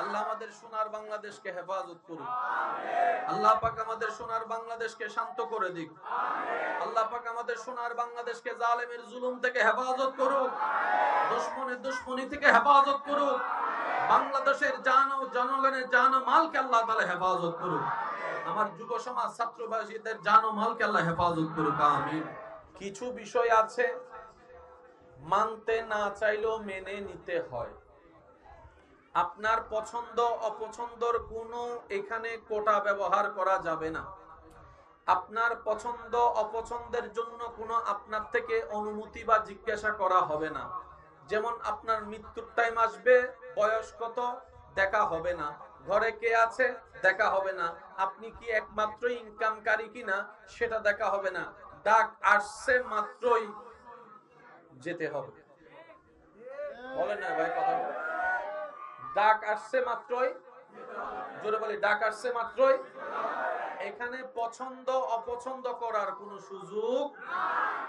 আল্লাহ আমাদের সোনার বাংলাদেশকে হেফাজত করুক। আল্লাহ পাক আমাদের সোনার বাংলাদেশকে শান্ত করে দিক। আল্লাহ পাক আমাদের সোনার বাংলাদেশকে জালেমের জুলুম থেকে হেফাজত করুক, দুশমনের দুশমনি থেকে হেফাজত করুক। বাংলাদেশের জান ও জনগণের জান ও মালকে আল্লাহ তাআলা হেফাজত করুক। আমার যুব সমাজ ছাত্রবাসীদের জান ও মালকে আল্লাহ হেফাজত করুক, আমিন। কিছু বিষয় আছে মানতে না চাইলেও মেনে নিতে হয়। আপনার পছন্দ অপছন্দর কোনো এখানে কোটা ব্যবহার করা যাবে না। আপনার পছন্দ অপছন্দের জন্য কোনো আপনার থেকে অনুমতি বা জিজ্ঞাসা করা হবে না। যেমন আপনার মৃত্যুর টাইম আসবে, বয়স কত দেখা হবে না, ঘরে কে আছে দেখা হবে না, আপনি কি একমাত্র ইনকামকারী কিনা সেটা দেখা হবে না। ডাক আসছে মাত্রই যেতে হবে। বলেন না ভাই কথা বলেন। ডাক আসছে মাত্রই, জোরে বলি, ডাক আসছে মাত্রই। এখানে পছন্দ অপছন্দ করার কোনো সুযোগ নাই।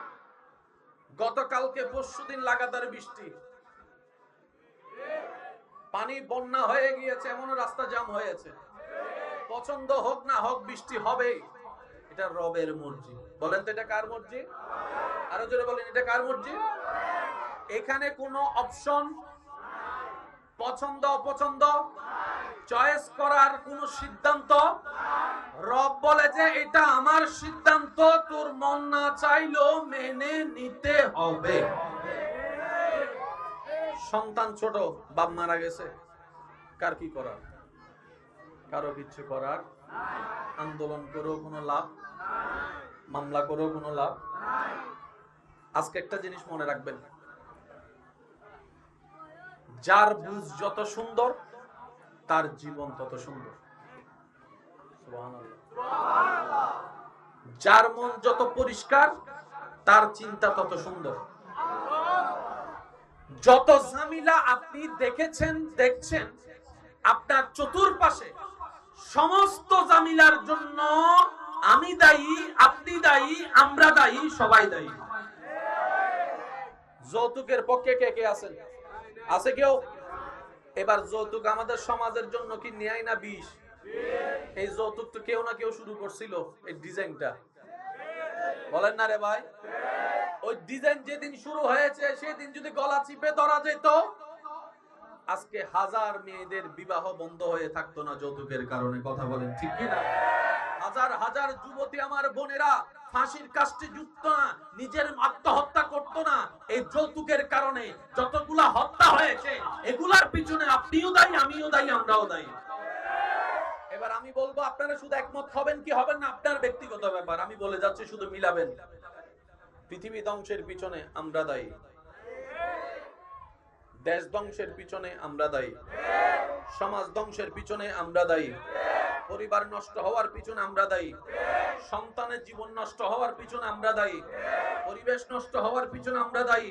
গতকালকে পরশুদিন লাগাতার বৃষ্টি, পানি বন্যা হয়ে গিয়েছে, এমন রাস্তা জাম হয়েছে। পছন্দ হোক না হোক বৃষ্টি হবেই, এটা রবের মর্জি। বলেন তো এটা কার মর্জি? আরো জোরে বলেন, এটা কার মর্জি? এখানে কোনো অপশন, পছন্দ অপছন্দ, চয়েস করার কোনো সিদ্ধান্ত। রব বলে যে এটা আমার সিদ্ধান্ত, তোর মন না চাইলেও মেনে নিতে হবে। সন্তান ছোট, বাপ মারা গেছে, কার কি করার? কারো কিচ্ছু করার। আন্দোলন করেও কোনো লাভ, মামলা করেও কোনো লাভ। আজকে একটা জিনিস মনে রাখবেন, যার বুঝ যত সুন্দর তার জীবন তত সুন্দর। যার মন যত পরিষ্কার তার চিন্তা তত সুন্দর। যত ঝামেলা আপনি দেখেছেন, দেখছেন আপনার চতুর্পাশে, সমস্ত ঝামেলার জন্য আমি দায়ী, আপনি দায়ী, আমরা দায়ী, সবাই দায়ী। যৌতুকের পক্ষে কে কে আছেন? আছে কেউ? এবার যৌতুক আমাদের সমাজের জন্য কি ন্যায় না বিষ? এই যৌতুক তো কেউ না কেউ শুরু করছিল, এই ডিজাইনটা। বলেন না রে ভাই? ওই ডিজাইন যেদিন শুরু হয়েছে সেদিন যদি গলা চিপে ধরা যেত, আজকে হাজার মেয়েদের বিবাহ বন্ধ হয়ে থাকতো না যৌতুকের কারণে। কথা বলেন ঠিক কি না? হাজার হাজার যুবতী আমার বোনেরা ফাঁসির কাস্টে যুক্ত না, নিজের আত্মহত্যা করতো না এই যৌতুকের কারণে। যতগুলা হত্যা হয়েছে এগুলার পিছনে আপনিও দায়ী, আমিও দায়ী, আমরাও দায়ী। এবার আমি বলবো, আপনারা শুধু একমত হবেন কি হবেন না আপনার ব্যক্তিগত ব্যাপার, আমি বলে যাচ্ছি শুধু মিলাবেন। পৃথিবী ধ্বংসের পিছনে আমরা দায়ী, দেশ ধ্বংসের পিছনে আমরা দায়ী, সমাজ ধ্বংসের পিছনে আমরা দায়ী, পরিবার নষ্ট হওয়ার পিছনে আমরা দায়ী, সন্তানের জীবন নষ্ট হওয়ার পিছনে আমরা দায়ী, পরিবেশ নষ্ট হওয়ার পিছনে আমরা দায়ী,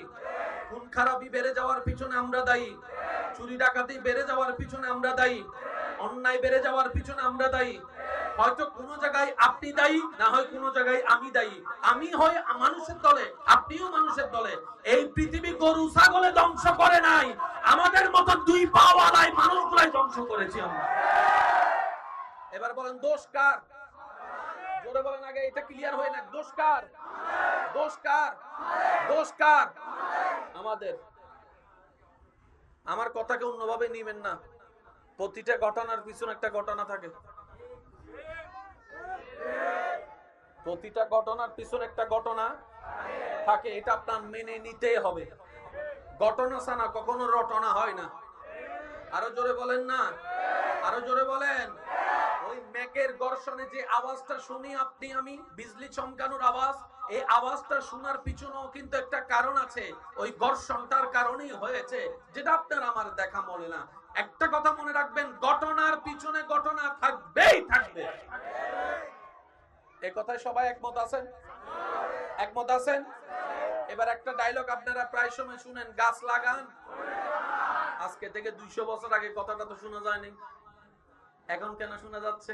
খুন খারাপি বেড়ে যাওয়ার পিছনে আমরা দায়ী, চুরি ডাকাতি বেড়ে যাওয়ার পিছনে আমরা দায়ী, অন্যায় বেড়ে যাওয়ার পিছনে আমরা দায়ী। হয়তো কোনো জায়গায় আপনি দায়ী, না হয় কোনো জায়গায় আমি দায়ী। আমি হই মানুষের দলে, আপনিও মানুষের দলে। এই পৃথিবী গরু ছাগলে ধ্বংস করে নাই, আমাদের মতো দুই পাওয়ালাই মানুষগুলাই ধ্বংস করেছি আমরা। এবার বলেন দোষ কার? জোরে বলেন, আগে এটা ক্লিয়ার হয় না। দোষ কার? দোষ কার? দোষ কার? আমাদের। আমার কথাকে অন্যভাবে নিবেন না, প্রতিটা ঘটনার পিছনে একটা ঘটনা থাকে। প্রতিটা ঘটনার পিছনে একটা ঘটনা থাকে, এটা আপনার মেনে নিতেই হবে। ঘটনা ছাড়া কখনো রটনা হয় না। আরো জোরে বলেন না, আরো জোরে বলেন। ওই মেঘের গর্ষণে যে আওয়াজটা শুনি আপনি আমি, বিজলি চমকানোর আওয়াজ, এই আওয়াজটা শোনার পিছনেও কিন্তু একটা কারণ আছে। ওই গর্ষণটার কারণেই হয়েছে, যেটা আপনার আমার দেখা মনে না। একটা কথা মনে রাখবেন, ঘটনার পিছনে ঘটনা থাকবেই থাকবে। এই কথায় সবাই একমত আছেন? একমত আছেন? এবার একটা ডায়লগ আপনারা প্রায় সময় শুনেন, গাছ লাগান। আজকে থেকে 200 বছর আগে কথাটা তো শোনা যায়নি, এখন কেন শোনা যাচ্ছে?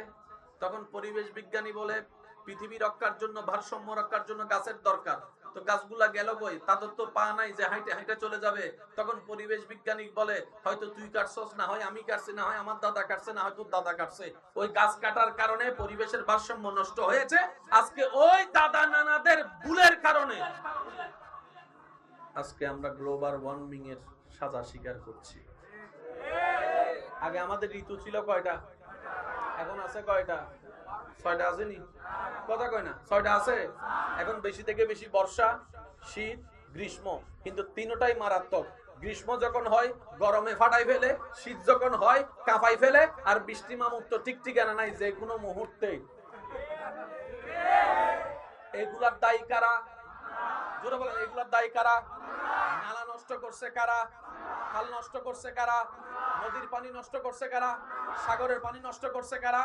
তখন পরিবেশ বিজ্ঞানী বলে পৃথিবী রক্ষার জন্য, ভারসাম্য রক্ষার জন্য গাছের দরকার। তো তো গাছগুলা গেল কই? তাদের তো পা নাই যে হাইটে হাইটে চলে যাবে। তখন পরিবেশ বিজ্ঞানী বলে হয়তো তুই কাটছস, না হয় আমি কাটছি, না হয় আমার দাদা কাটছে, না হয় তোর দাদা কাটছে। ওই গাছ কাটার কারণে পরিবেশের ভারসাম্য নষ্ট হয়েছে। আজকে ওই দাদা নানাদের ভুলের কারণে আজকে আমরা গ্লোবাল ওয়ার্মিং এর সাজা স্বীকার করছি। আগে আমাদের ঋতু ছিল কয়টা? এখন আছে কয়টা? 6টা আসেনি? কথা কয় না? 6টা আছে। এখন বেশি থেকে বেশি বর্ষা, শীত, গ্রীষ্ম, কিন্তু তিনটাই মারাত্মক। গ্রীষ্ম যখন হয় গরমে ফাটাই ফেলে, শীত যখন হয় কাঁপাই ফেলে, আর বৃষ্টি মামুক তো ঠিক ঠিকানা নাই, যে কোনো মুহূর্তে। এগুলার দায়ী কারা? জোরে বলেন, এগুলার দায়ী কারা? নালা নষ্ট করছে কারা? খাল নষ্ট করছে কারা? নদীর পানি নষ্ট করছে কারা? সাগরের পানি নষ্ট করছে কারা?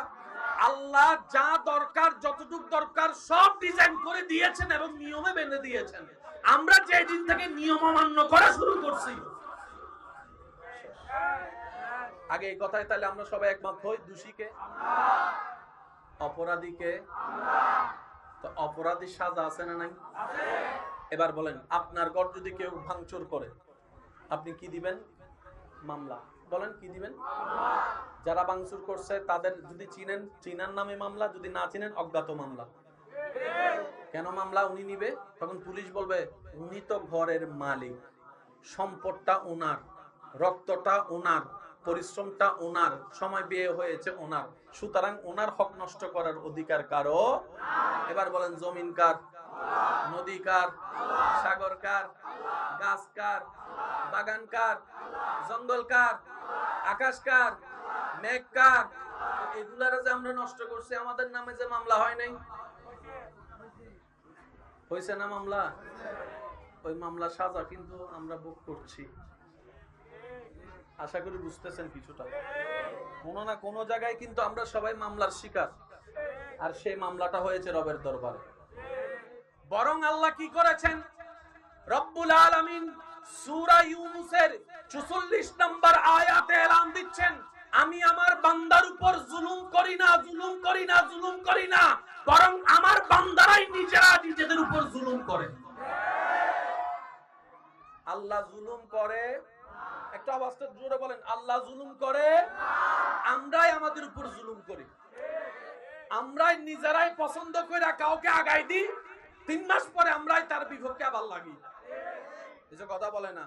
আল্লাহ যা দরকার, যতটুকু দরকার সব ডিজাইন করে দিয়েছেন এবং নিয়মে বেঁধে দিয়েছেন। আমরা যে দিন থেকে নিয়ম অমান্য করা শুরু করছি, আগে এই কথায় তাহলে আমরা সবাই একমত হই, দোষীকে, অপরাধীকে। তো অপরাধীর সাজা আছে না নাই? এবার বলেন, আপনার ঘর যদি কেউ ভাঙচুর করে, আপনি কি দিবেন? মামলা। বলেন, কি দিবেন? যারা ভাঙচুর করছে তাদের যদি চিনেন, চিনার নামে মামলা, যদি না চিনেন অজ্ঞাত মামলা। কেন মামলা উনি নিবে? তখন পুলিশ বলবে উনি তো ঘরের মালিক, সম্পদটা ওনার, রক্তটা ওনার, পরিশ্রমটা ওনার, সময় ব্যয় হয়েছে ওনার, সুতরাং ওনার হক নষ্ট করার অধিকার কারো। এবার বলেন, জমিন কার? নদী কার? সাগর কার? গাছ কার? বাগান কার? জঙ্গল কার? আকাশ কার? মেঘ কার? এগুলার যে আমরা নষ্ট করছি, আমাদের নামে যে মামলা হয় নাই, হয়েছে না মামলা? ওই মামলা সাজা কিন্তু আমরা ভোগ করছি। আশা করি বুঝতেছেন কিছুটা। কোনো না কোনো জায়গায় কিন্তু আমরা সবাই মামলার শিকার, আর সেই মামলাটা হয়েছে রবের দরবারে। বরং আল্লাহ কি করেছেন? রব্বুল আলামিন সূরা ইউনূসের 44 নম্বর আয়াতে এলান দিচ্ছেন, আমি আমার বান্দার উপর জুলুম করি না, জুলুম করি না, জুলুম করি না, বরং আমার বান্দারাই নিজেরা নিজেদের উপর জুলুম করে। আল্লাহ জুলুম করে? একটা আওয়াজ জোরে বলেন, আল্লাহ জুলুম করে? আমরাই আমাদের উপর জুলুম করি। আমরাই নিজেরাই পছন্দ করে কাউকে আগাই দিই, 3 মাস পরে আমরাই তার বিপক্ষে আবার লাগি। কিছু কথা বলে না।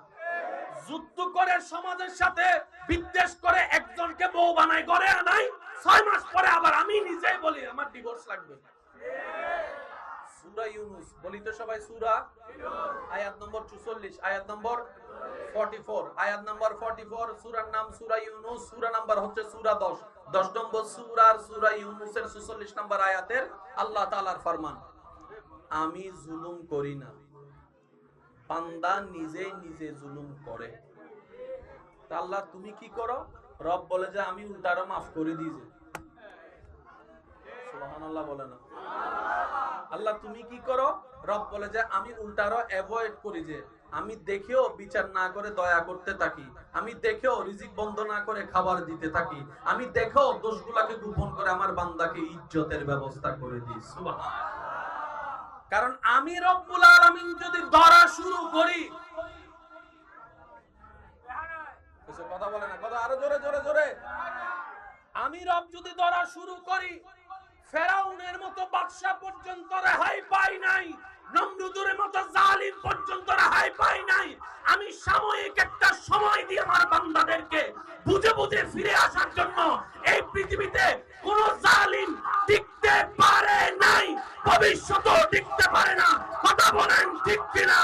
যুদ্ধ করে সমাজের সাথে বিদ্বেষ করে একজনকে বউ বানাই করে আনাই, 6 মাস পরে আবার আমি নিজেই বলি আমার ডিভোর্স লাগবে। সূরা ইউনূস বলি তো সবাই, সূরা আয়াত নম্বর 44, আয়াত নম্বর 44, আয়াত নম্বর 44, সূরার নাম সূরা ইউনূস, সূরা নাম্বার হচ্ছে সূরা 10 নম্বর সূরার সূরা ইউনূসের 44 নম্বর আয়াতের আল্লাহ তাআলার ফরমান, আমি জুলুম করি না, বান্দা নিজেই নিজে জুলুম করে। তা আল্লাহ তুমি কি করো? রব বলে যে আমি উল্টারও মাফ করে দিয়েছি। সুবহানাল্লাহ বলে না? আল্লাহ তুমি কি করো? রব বলে যে আমি উল্টারও অ্যাভয়েড করি, যে আমি দেখেও বিচার না করে দয়া করতে থাকি, আমি দেখেও রিজিক বন্ধ না করে খাবার দিতে থাকি, আমি দেখেও দোষগুলাকে গোপন করে আমার বান্দাকে ইজ্জতের ব্যবস্থা করে দিই। সুবহানাল্লাহ। কারণ আমি রব্বুল আলামিন যদি ধরা শুরু করি, কথা বলে না, কথা আরো জোরে জোরে জোরে, আমি রব যদি ধরা শুরু করি, ফেরাউনের মতো বাদশা পর্যন্ত রেহাই পায় নাই, নমরুদের মতো জালিম পর্যন্ত রেহাই পায় নাই। আমি সাময়িক একটা সময় দিয়ে আমার বান্দাদেরকে বুঝে বুঝে ফিরে আসার জন্য এই পৃথিবীতে কোন জালিম টিকতে পারে নাই, ভবিষ্যতেও টিকতে পারে না। কথা বলেন ঠিক কিনা?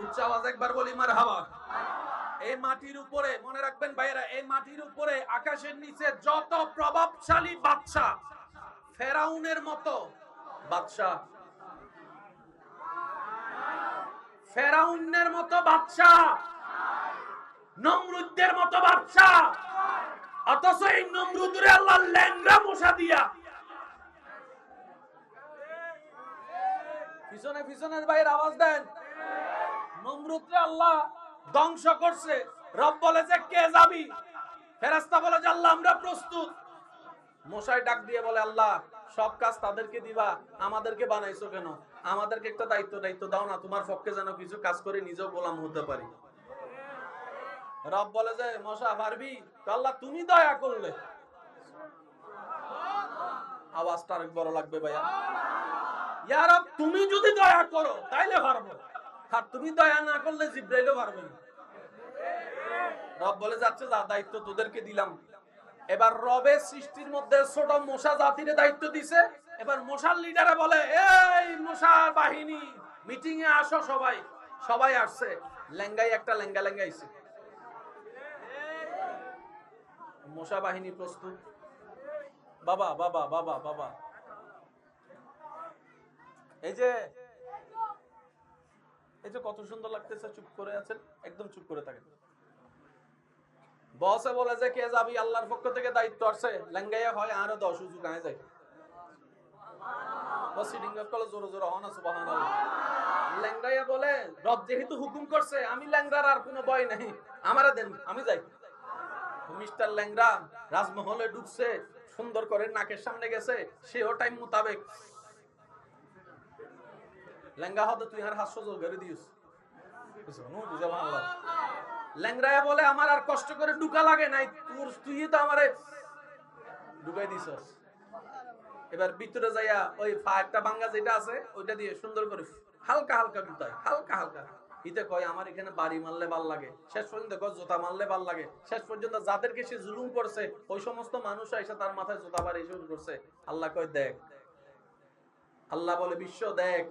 উচ্চ আওয়াজ একবার বলি মারহাবা। এই মাটির উপরে মনে রাখবেন ভাইয়েরা, এই মাটির উপরে আকাশের নিচে যত প্রভাবশালী বাদশা, ফেরাউনের মতো বাদশা, ফেরাউনের মতো বাদশা, নমরুদের মতো বাদশা, অথচ এই নমরুদরে আল্লাহ ল্যাংড়া মশা দিয়া, পিছনে পিছনের ভাইয়ের আওয়াজ দেন, নমরুদরে আল্লাহ ধ্বংস করছে। রব বলে যে কে যাবি? ফেরেশতা বলে যে আল্লাহ আমরা প্রস্তুত। মশাই ডাক দিয়ে বলে আল্লাহ সব কাজ তাদেরকে দিবা, আমাদেরকে বানাইছো কেন? আমাদেরকে একটা দায়িত্ব দাও না, তোমার পক্ষে যেন কিছু কাজ করে নিজেও গোলাম হতে পারি। রব বলে যে মশা পারবি তো? আল্লাহ তুমি দয়া করলে। আওয়াজটা অনেক বড় লাগবে ভাইয়া। ইয়া রব তুমি যদি দয়া করো তাইলে পারবো, আর তুমি দয়া না করলে জিবরাইলও পারবে না। রব বলে যাচ্ছে যা, দায়িত্ব তোদেরকে দিলাম। এবার রবের সৃষ্টির মধ্যে ছোট মশা জাতির দায়িত্ব দিছে। এবার মশার লিডারে বলে এই মশার বাহিনী মিটিং এ আসো সবাই। সবাই আসছে, লেঙ্গাই একটা লেঙ্গা আইছে। মশা বাহিনী প্রস্তুত। বাবা বাবা বাবা বাবা, এই যে কত সুন্দর লাগতেছে, চুপ করে আছেন, একদম চুপ করে থাকেন। বসে বলে যে কে যাবি? আল্লাহর পক্ষ থেকে দায়িত্ব আসছে। লেঙ্গাইয়া হয় আরো 10 সুযোগ আয় যায়। বসিডিং কলে জোরে জোরে হনা সুবহানাল্লাহ। লেঙ্গাইয়া বলে রব যেহেতু হুকুম করছে, আমি ল্যাংড়ার আর কোনো ভয় নাই, আমারে দেন, আমি যাই। মিস্টার ল্যাংড়া রাজমহলে ঢুকছে, সুন্দর করে নাকের সামনে গেছে, সেও টাইম মোতাবেক লেঙ্গা হতে তুই আর হাস্য জোর করে দিস। ল্যাংড়ায়া বলে আমার আর কষ্ট করে ঢুকা লাগে নাই, তুই তো আমারে ঢুকাই দিছস। এবার ভিতরে যাইয়া ওই একটা বাঙ্গা যেটা আছে ওইটা দিয়ে সুন্দর করে হালকা হালকা ঢুকায়, হালকা হালকা। ইতে কয় আমার এখানে বাড়ি মারলে ভাল লাগে, শেষ পর্যন্ত কয় জোতা মারলে ভাল লাগে। শেষ পর্যন্ত যাদেরকে সে জুলুম করছে ওই সমস্ত মানুষ এসে তার মাথায় জোতা বাড়ি শুরু করছে। আল্লাহ কয় দেখ, আল্লাহ বলে বিশ্ব দেখ,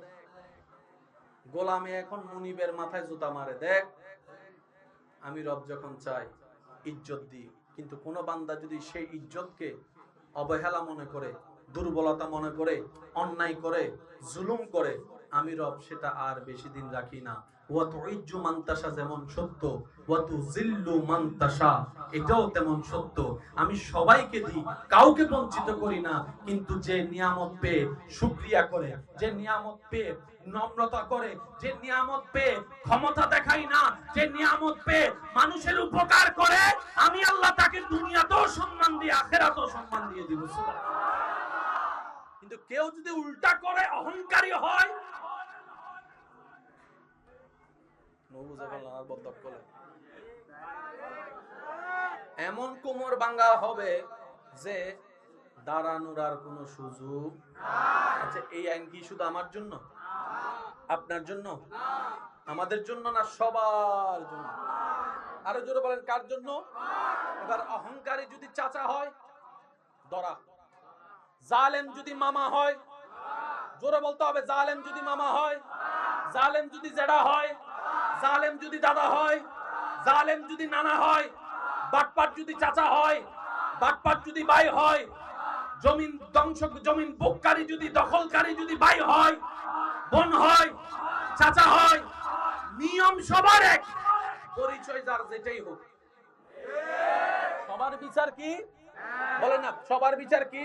গোলামে এখন মুনিবের মাথায় জুতা মারে, দেখ আমি রব যখন চাই ইজ্জত দিই। কিন্তু কোন বান্দা যদি সেই ইজ্জতকে অবহেলা মনে করে, দুর্বলতা মনে করে, অন্যায় করে, জুলুম করে, আমি রব সেটা আর বেশি দিন রাখি না। ওয়া তুইজ্জু মান তাশা যেমন সত্য, ওয়া তুযিল্লু মান তাশা এটাও তেমন সত্য। আমি সবাইকে দিই, কাউকে বঞ্চিত করি না। কিন্তু যে নিয়ামত পেয়ে শুকরিয়া করে, যে নিয়ামত পেয়ে নম্রতা করে, যে নিয়ামত পেয়ে ক্ষমতা দেখাই না, যে নিয়ামত পেয়ে মানুষের উপকার করে, আমি আল্লাহ তাকে দুনিয়াতেও সম্মান দিয়ে আখিরাতেও সম্মান দিয়ে দিব। কিন্তু কেউ যদি উল্টা করে অহংকারী হয়, এমন কোমর ভাঙা হবে যে দাঁড়ানোর আর কোনো সুযোগ। আচ্ছা এই আইন কি শুধু আমার জন্য, আপনার জন্য, আমাদের জন্য না? সবার জন্য। আরো জোরে বলেন কার জন্য? এবার অহংকারী যদি চাচা হয় ধরা, জালেম যদি মামা হয়, জোরে বলতে হবে, জালেম যদি মামা হয়, জালেম যদি জেঠা হয়, জালেম যদি দাদা হয়, জালেম যদি নানা হয়, বাটপাট যদি চাচা হয়, বাটপাট যদি ভাই হয়, জমিন ধ্বংস, জমিন বুককারী যদি, দখলকারী যদি ভাই হয়, বোন হয়, চাচা হয়, নিয়ম সবার এক, পরিচয় যার যেটাই হোক, সবার বিচার কি? বলে না সবার বিচার কি?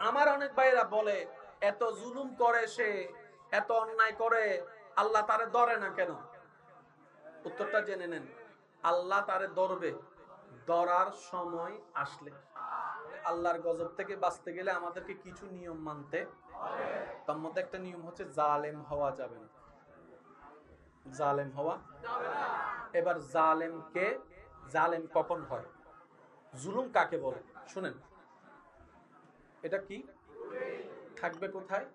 আমার অনেক ভাইরা বলে এত জুলুম করে সে, এত অন্যায় করে, আল্লাহ তারে ধরে না কেন? উত্তরটা জেনে নেন। আল্লাহ তারে ধরবে ধরার সময় আসলে। আল্লাহর গজব থেকে বাঁচতে গেলে আমাদেরকে কিছু নিয়ম মানতে হবে। তার মধ্যে একটা নিয়ম হচ্ছে জালেম হওয়া যাবে না। জালেম হওয়া যাবে না। এবার জালেমকে, জালেম কখন হয়, জুলুম কাকে বলে শুনেন। এটা কি থাকবে কোথায়?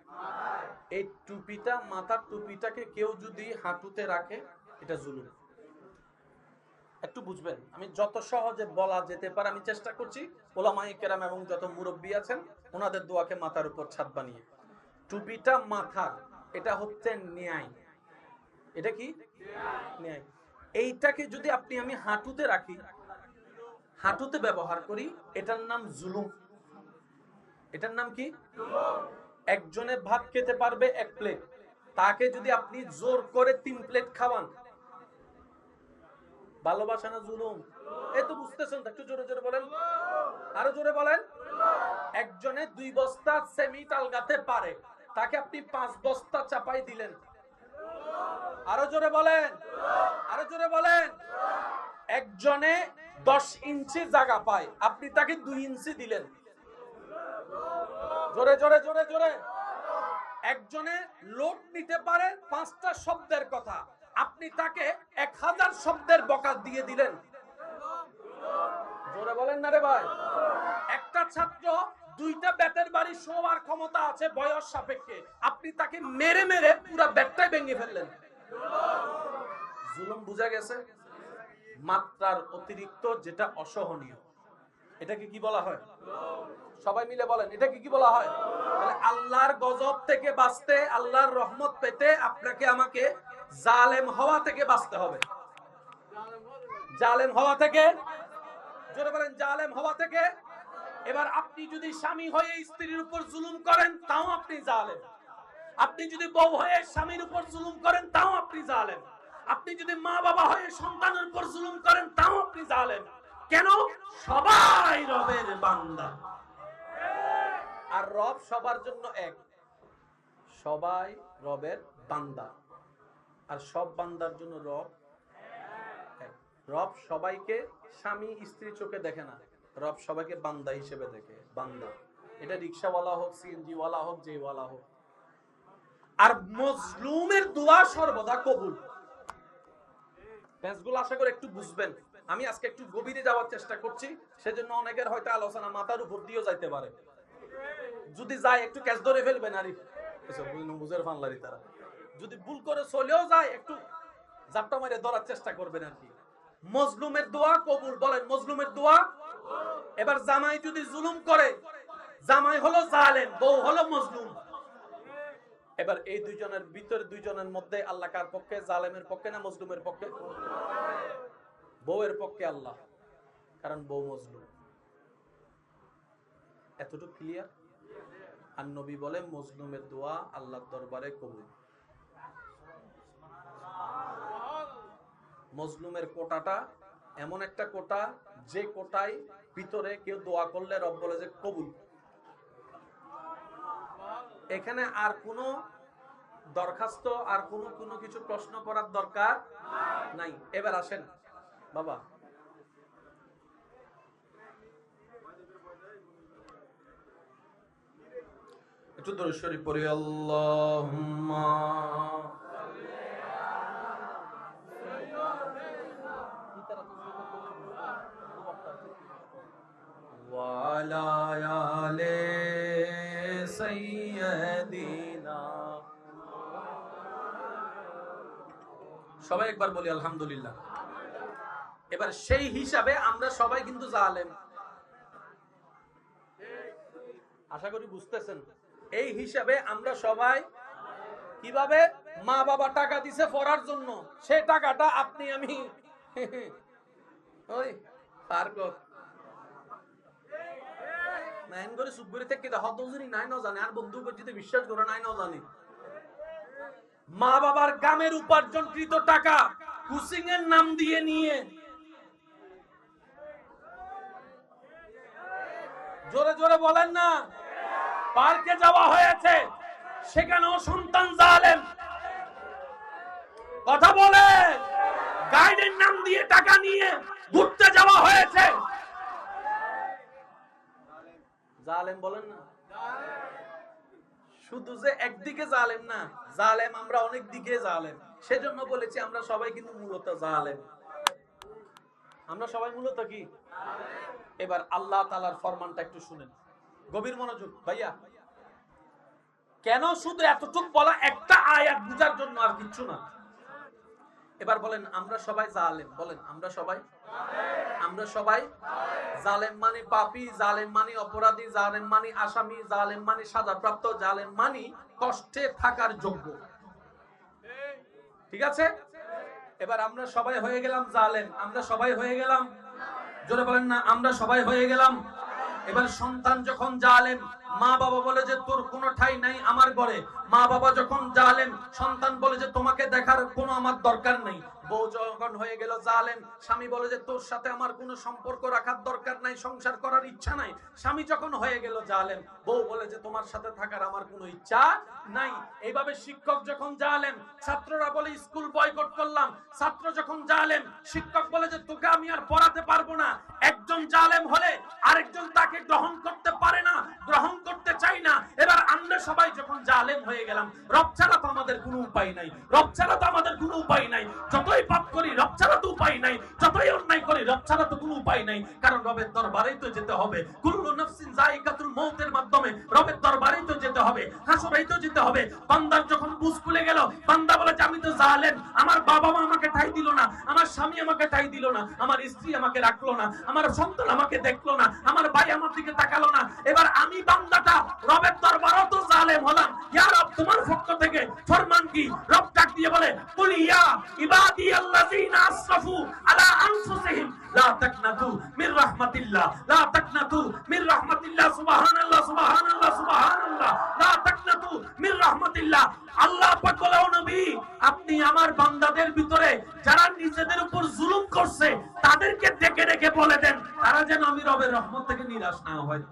এই টুপিটা, মাথার টুপিটাকে কেউ যদি হাঁটুতে রাখে এটা জুলুম। একটু বুঝবেন, আমি যত সহজে বলা যেতে পারে আমি চেষ্টা করছি। ওলামায়ে কেরাম এবং যত মুরব্বী আছেন ওনাদের দোয়াকে মাথার উপর ছাদ বানিয়ে, টুপিটা মাথার, এটা হচ্ছে ন্যায়। এটা কি ন্যায়? এইটাকে যদি আপনি আমি হাঁটুতে রাখি, হাঁটুতে ব্যবহার করি, এটার নাম জুলুম। এটার নাম কি? একজনে ভাত খেতে পারবে 1 প্লেট, তাকে যদি আপনি জোর করে 3 প্লেট খাওয়ান, ভালোবাসা না জুলুম? এই তো বুঝতেছেন, একটু জোরে জোরে বলেন, আরো জোরে বলেন। একজনে 2 বস্তা সেমি টালগাতে পারে, তাকে আপনি 5 বস্তা চাপাই দিলেন, আরো জোরে বলেন, আরো জোরে বলেন। একজনে 10 ইঞ্চি জায়গা পায়, আপনি তাকে 2 ইঞ্চি দিলেন। জোরে জোরে জোরে জোরে। একজনে লোড নিতে পারে 5টা শব্দের কথা, আপনি তাকে 1000 শব্দের বকা দিয়ে দিলেন। জোরে বলেন না রে ভাই। একটা ছাত্র 2টা ব্যাটের বাড়ি শোয়ার ক্ষমতা আছে বয়স সাপেক্ষে, আপনি তাকে মেরে মেরে পুরো ব্যাটটাই ভেঙে ফেললেন। জুলুম বুঝা গেছে? মাত্রার অতিরিক্ত যেটা অসহনীয়, এটাকে কি বলা হয়? সবাই মিলে বলেন, এটাকে কি বলা হয়? তাহলে আল্লাহর গজব থেকে বাঁচতে, আল্লাহর রহমত পেতে আপনাকে আমাকে জালেম হওয়া থেকে বাঁচতে হবে। জালেম হওয়া থেকে, জোরে বলেন, জালেম হওয়া থেকে। এবার আপনি যদি স্বামী হয়ে স্ত্রীর উপর জুলুম করেন, তাও আপনি জালেম। আপনি যদি বউ হয়ে স্বামীর উপর জুলুম করেন, তাও আপনি জালেম। আপনি যদি মা বাবা হয়ে সন্তানের উপর জুলুম করেন, তাও আপনি জালেম। কেন? সবাই রবের বান্দা, আর রব সবার জন্য এক। সবাই রবের বান্দা, আর সব বান্দার জন্য রব এক। রব সবাইকে স্বামী স্ত্রী চোখে দেখে না, রব সবাইকে বান্দা হিসেবে দেখে। বান্দা, এটা রিকশাওয়ালা হোক, সিএনজি ওয়ালা হোক, যে ওয়ালা হোক। আর মজলুমের দোয়া সর্বদা কবুল। পেজগুলো আশা করে একটু বুঝবেন। আমি আজকে একটু গভীরে যাওয়ার চেষ্টা করছি, সেজন্য অনেকের হয়তো আলোচনা মাথার উপর দিয়েও যাইতে পারে। যদি যায় একটু ক্যাচ ধরে ফেলবেন। আরে বুঝের ফানলারি তারা যদি ভুল করে চলেও যায়, একটু জাপটা মারে ধরার চেষ্টা করবেন আর কি। মজলুমের দোয়া কবুল। বলেন মজলুমের দোয়া। এবার জামাই যদি জুলুম করে, জামাই হলো জালেম, বউ হলো মজলুম। এবার এই দুইজনের ভিতরে, দুইজনের মধ্যে আল্লাহ কার পক্ষে? জালেমের পক্ষে না মজলুমের পক্ষে? বউয়ের পক্ষে আল্লাহ, কারণ বউ মজলুম। এতটুকু ক্লিয়ার? আর নবী বলে মজলুমের দোয়া আল্লাহর দরবারে কবুল। মজলুমের কোটাটা এমন একটা কোটা, যে কোটায় ভিতরে কেউ দোয়া করলে রব বলে যে কবুল। এখানে আর কোনো দরখাস্ত, আর কোনো কিছু প্রশ্ন করার দরকার নাই। এবার আসেন বাবা, একটু দরুদ শরীফ পড়ি। আল্লাহুম্মা ওয়া আলা আলি সাইয়্যিদিনা। সবাই একবার বলি আলহামদুলিল্লাহ। এবার সেই হিসাবে আমরা সবাই কিন্তু জালেম, আশা করি বুঝতেছেন। এই হিসাবে আমরা সবাই কিভাবে? মা বাবা টাকা দিছে পড়ার জন্য, সে টাকাটা আপনি আমি ওই পার কর নাইন করে চুপ করে থেকে হত যদি নাই না জানে, আর বন্ধু যদি বিশ্বাস করে নাই না জানি। মা বাবার গামের উপার্জনকৃত টাকা কোচিং এর নাম দিয়ে নিয়ে, জোরে জোরে বলেন না, পার্কে যাওয়া হয়েছে, সেখানেও সন্তান জালেম। কথা বলে, গাইডের নাম দিয়ে টাকা নিয়ে ঘুরতে যাওয়া হয়েছে, জালেম বলেন না? শুধু যে একদিকে জালেম না, জালেম আমরা অনেক দিকে জালেম। সেজন্য বলেছি আমরা সবাই কিন্তু মূলত জালেম। আমরা সবাই মূলত কি? এবার আল্লাহ তাআলার ফরমানটা একটু শুনেন, গভীর মনোযোগ ভাইয়া। কেন শুধু এতটুক বলা? একটা আয়াত বুঝার জন্য, আর কিচ্ছু না। এবার বলেন আমরা সবাই জালেম। বলেন আমরা সবাই, আমরা সবাই জালেম। মানে পাপী, জালেম মানে অপরাধী, জালেম মানে আসামি, জালেম মানে সাজাপ্রাপ্ত, জালেম মানে কষ্টে থাকার যোগ্য। ঠিক আছে? এবার আমরা সবাই হয়ে গেলাম জালেম। আমরা সবাই হয়ে গেলাম, জোরে বলেন না, আমরা সবাই হয়ে গেলাম। এবার সন্তান যখন জালেম, মা বাবা বলে যে তোর কোনো ঠাঁই নাই আমার ঘরে। মা বাবা যখন জালেম, সন্তান বলে যে তোমাকে দেখার কোনো আমার দরকার নেই। বউ যখন হয়ে গেল জালেম, স্বামী বলে যে তোর সাথে আমার কোনো সম্পর্ক রাখার দরকার নাই, সংসার করার ইচ্ছা নাই। স্বামী যখন হয়ে গেল জালেম, বউ বলে যে তোমার সাথে থাকার আমার কোনো ইচ্ছা নাই। এইভাবে শিক্ষক যখন জালেম, ছাত্ররা বলে স্কুল বয়কট করলাম। ছাত্র যখন জালেম, শিক্ষক বলে যে তোকে আমি আর পড়াতে পারবো না। একজন জালেম হলে আরেকজন তাকে গ্রহণ করতে পারে না, গ্রহণ করতে চাই না। এবার আমরা সবাই যখন জালেম হয়ে গেলাম, রব ছাড়া তো আমাদের কোনো উপায় নাই, রব ছাড়া তো আমাদের কোনো উপায় নাই। যতই পাপ করি রব ছাড়া তো উপায় নাই, যতই অন্যায় করি রব ছাড়া তো কোনো উপায় নাই। কারণ রবের দরবারেই তো যেতে হবে। কুল্লু নাফসিন যায়িকাতুল মউতের মাধ্যমে রবের দরবারেই তো যেতে হবে, হাসরেই তো যেতে হবে। বান্দার যখন বুঝ খুলে গেল, বান্দা বলে যে আমি তো জালেম, আমার বাবা মা আমাকে ঠাঁই দিল না, আমার স্বামী আমাকে ঠাঁই দিল না, আমার স্ত্রী আমাকে রাখলো না, আমার সন্তান আমাকে দেখলো না, আমার ভাই আমার দিকে তাকালো না। এবার আমি বান্দাটা রবের দরবারেও তো জালেম হলাম। ইয়া রব, তোমার পক্ষ থেকে ফরমান কি? রব ডাক দিয়ে বলে কুল ইয়া ইবাদিয়াল্লাযিনা আসরাফু আলা আনফুসিহিম লা তাকনাতু মির রাহমাতিল্লাহ, লা তাকনাতু মির রাহমাতিল্লাহ। সুবহানাল্লাহ, সুবহানাল্লাহ, সুবহানাল্লাহ। লা তাকনাতু মির রাহমাতিল্লাহ। আল্লাহ পাক বলে, ও নবী, আপনি আমার বান্দাদের ভিতরে যারা নিজেদের উপর জুলুম করছে তাদেরকে ডেকে ডেকে বলে দেন তারা যেন আমি রবের রহমত থেকে নিরাশ না হয়।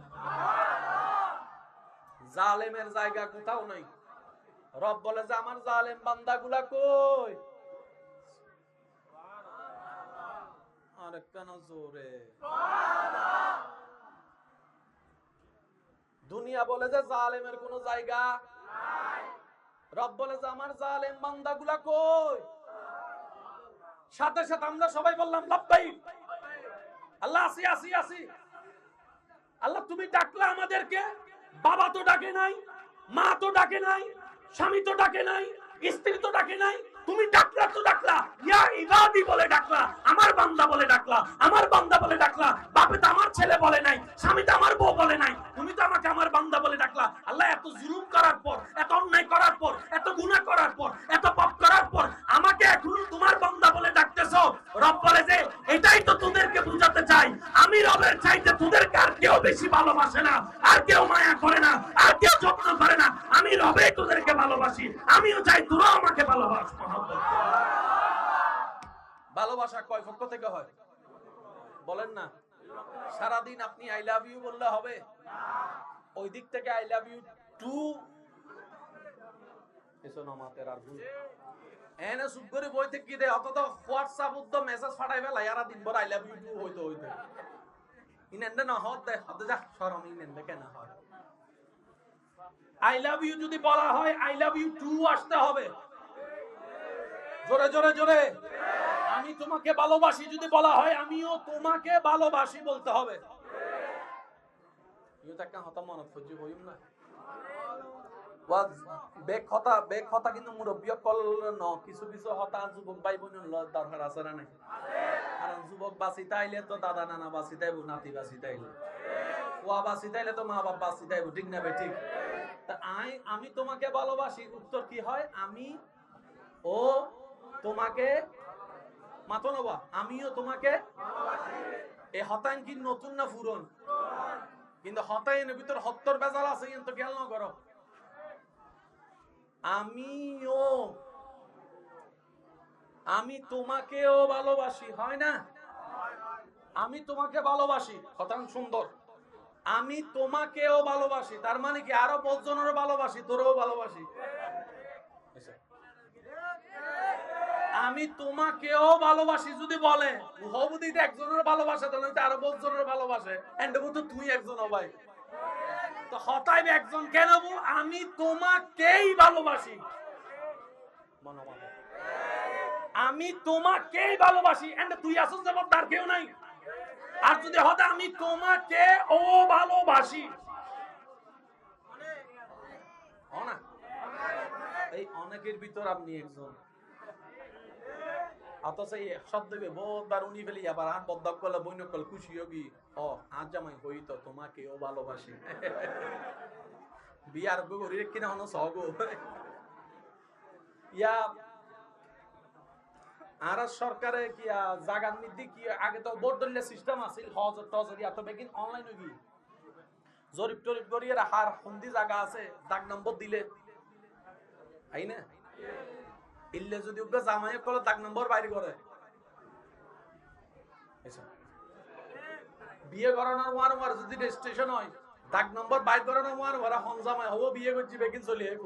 জালেমের জায়গা কোথাও নাই। রব বলে যে আমার জালেম বান্দাগুলা কই? আরে কেন জোরে? দুনিয়া বলে যে জালেমের কোনো জায়গা নাই, রব বলে যে আমার জালেম বান্দাগুলা কই? সাথে সাথে আমরা সবাই বললাম লাব্বাইক, আল্লাহ আসি আসি আসি। আল্লাহ তুমি ডাকলা আমাদেরকে, বাবা তো ডাকে নাই, মা তো ডাকে নাই, স্বামী তো ডাকে নাই, স্ত্রী তো ডাকে নাই, তুমি ডাকলা তো ডাকলা, ইয়া ইবাদি বলে ডাকলা, আমার বান্দা বলে ডাকলা, আমার বান্দা বলে ডাকলা। বাপে তো আমার ছেলে বলে নাই, স্বামী তো আমার বউ বলে নাই, তুমি তো আমাকে আমার বান্দা বলে ডাকলা। আল্লাহ এত জুলুম করার পর, এত অন্যায় করার পর, এত গুনাহ করার পর, এত পাপ করার পর আমাকে এখনো তোমার বান্দা বলে ডাকতেছো। রব বলে যে এটাই তো তোদেরকে বুঝাতে চাই, আমি রবের চাইতে তোদেরকে আর কেউ বেশি ভালোবাসে না, আর কেউ মায়া করে না, আর কেউ যত্ন করে না। আমি রবে তোদেরকে ভালোবাসি, আমিও চাই তোরাও আমাকে ভালোবাস। ভালোবাসা কয় পক্ষ থেকে হয় বলেন না? সারাদিন আপনি আই লাভ ইউ বললে হবে? ওই দিক থেকে আই লাভ ইউ টু এসো না মাতের আর ভুল এনে সুগরি বই থেকে কি দে অত তো হোয়াটসঅ্যাপ উদ্দ মেসেজ পাঠাই ফেলা ইয়ারা দিন ভর আই লাভ ইউ টু হইতো হইতো ইনেন্ডে না হদ দে হদ যা শরম ইনেন্ডে কেন হয়? আই লাভ ইউ যদি বলা হয় আই লাভ ইউ টু আসতে হবে, জোরে জোরে জোরে। আমি তোমাকে ভালোবাসি যদি বলা হয় আমিও তোমাকে ভালোবাসি বলতে হবে। ইউ তাকা হতা মনত ফুজি হইম না ওয়াজ বেক হতা কিন্তু মুরব্বিয় কল ন কিছু কিছু হতা যুবক ভাই বোন দরকার আছে না নাই? কারণ যুবক বাঁচিতে আইলে তো দাদা নানা বাঁচিতে আইব, নাতি বাঁচিতে আইলে ওয়া বাঁচিতে আইলে তো মা বাপ বাঁচিতে আইব, ঠিক না বে ঠিক? তা আমি তোমাকে ভালোবাসি উত্তর কি হয়? আমি ও তোমাকে মাতো নবা, আমিও তোমাকে ভালোবাসি। এই হতায়ন কি নতুন না পুরন? কিন্তু হতায়নের ভিতর হত্তর বেজাল আছে, কিন্তু খেয়াল না করো। আমিও আমি তোমাকেও ভালোবাসি হয় না? আমি তোমাকে ভালোবাসি হতায়ন সুন্দর, আমি তোমাকেও ভালোবাসি তার মানে কি আরো ৫ জনের ভালোবাসি, তোরও ভালোবাসি। আমি তোমাকেও ভালোবাসি যদি বলে হবুদিতে একজনের ভালোবাসে তাহলে আরো ৫ জনের ভালোবাসে, এন্ড তো তুই একজন ভাই তো হতাই একজন কেন? আমি তোমাকেই ভালোবাসি, আমি তোমাকেই ভালোবাসি, এন্ড তুই আসল জবাব তার কেউ নাই। আর যদি হতা আমি তোমাকে ও ভালোবাসি, না এই অনেকের ভিতর আপনি একজন, অথচ এই শব্দ বহুতবার উনি ফেলি আবার আর বদ্দাব করলে বৈনকল খুশি হবি ও আজ জামাই হই তো তোমাকেও ভালোবাসি। বিয়ার গরি কিনা হনো সহগ ইয়া আর সরকারে কি জাগান নীতি কি আগে তো বোর্ড দলিয়া সিস্টেম আছিল হজ টজ এত বেগিন অনলাইন হই জরিপ টরিপ করিয়ে হার হন্দি জায়গা আছে দাগ নম্বর দিলে আই না ইল্লে যদি ওকে জামাই করে দাগ নম্বর বাইরে করে বিয়ে করানোর ওয়ার যদি রেজিস্ট্রেশন হয় দাগ নম্বর বাইর করানোর ওয়ার হন জামাই হবো বিয়ে করছি বেকিন চলি আইব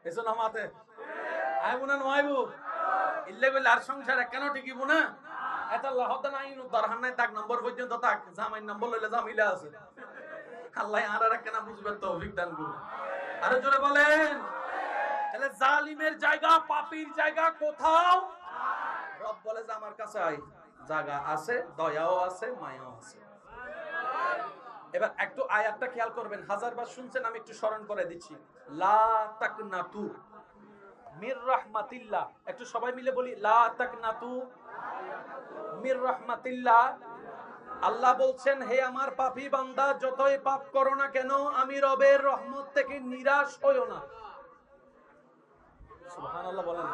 এসো না মাতে আইব না নয়ব ইল্লে কইলে আর সংসার কেন ঠিকিব না এত লাহত নাই দরহান নাই দাগ নম্বর পর্যন্ত তাক জামাই নম্বর লইলে জামিলা আছে আল্লাহ আর কেন বুঝবে তৌফিক দান করুন আরো জোরে বলেন তাহলে জালিমের জায়গা পাপীর জায়গা কোথাও রব বলে যে আমার কাছে আই জায়গা আছে দয়াও আছে মায়াও আছে এবার একটু আয়াতটা খেয়াল করবেন হাজারবার শুনছেন আমি একটু স্মরণ করে দিচ্ছি লা তাকনাতু মির রাহমাতিল্লাহ একটু সবাই মিলে বলি লা তাকনাতু মির রাহমাতিল্লাহ আল্লাহ বলছেন হে আমার পাপী বান্দা যতই পাপ করো না কেন আমি রবের রহমত থেকে নিরাশ হইও না সুবহানাল্লাহ বলেন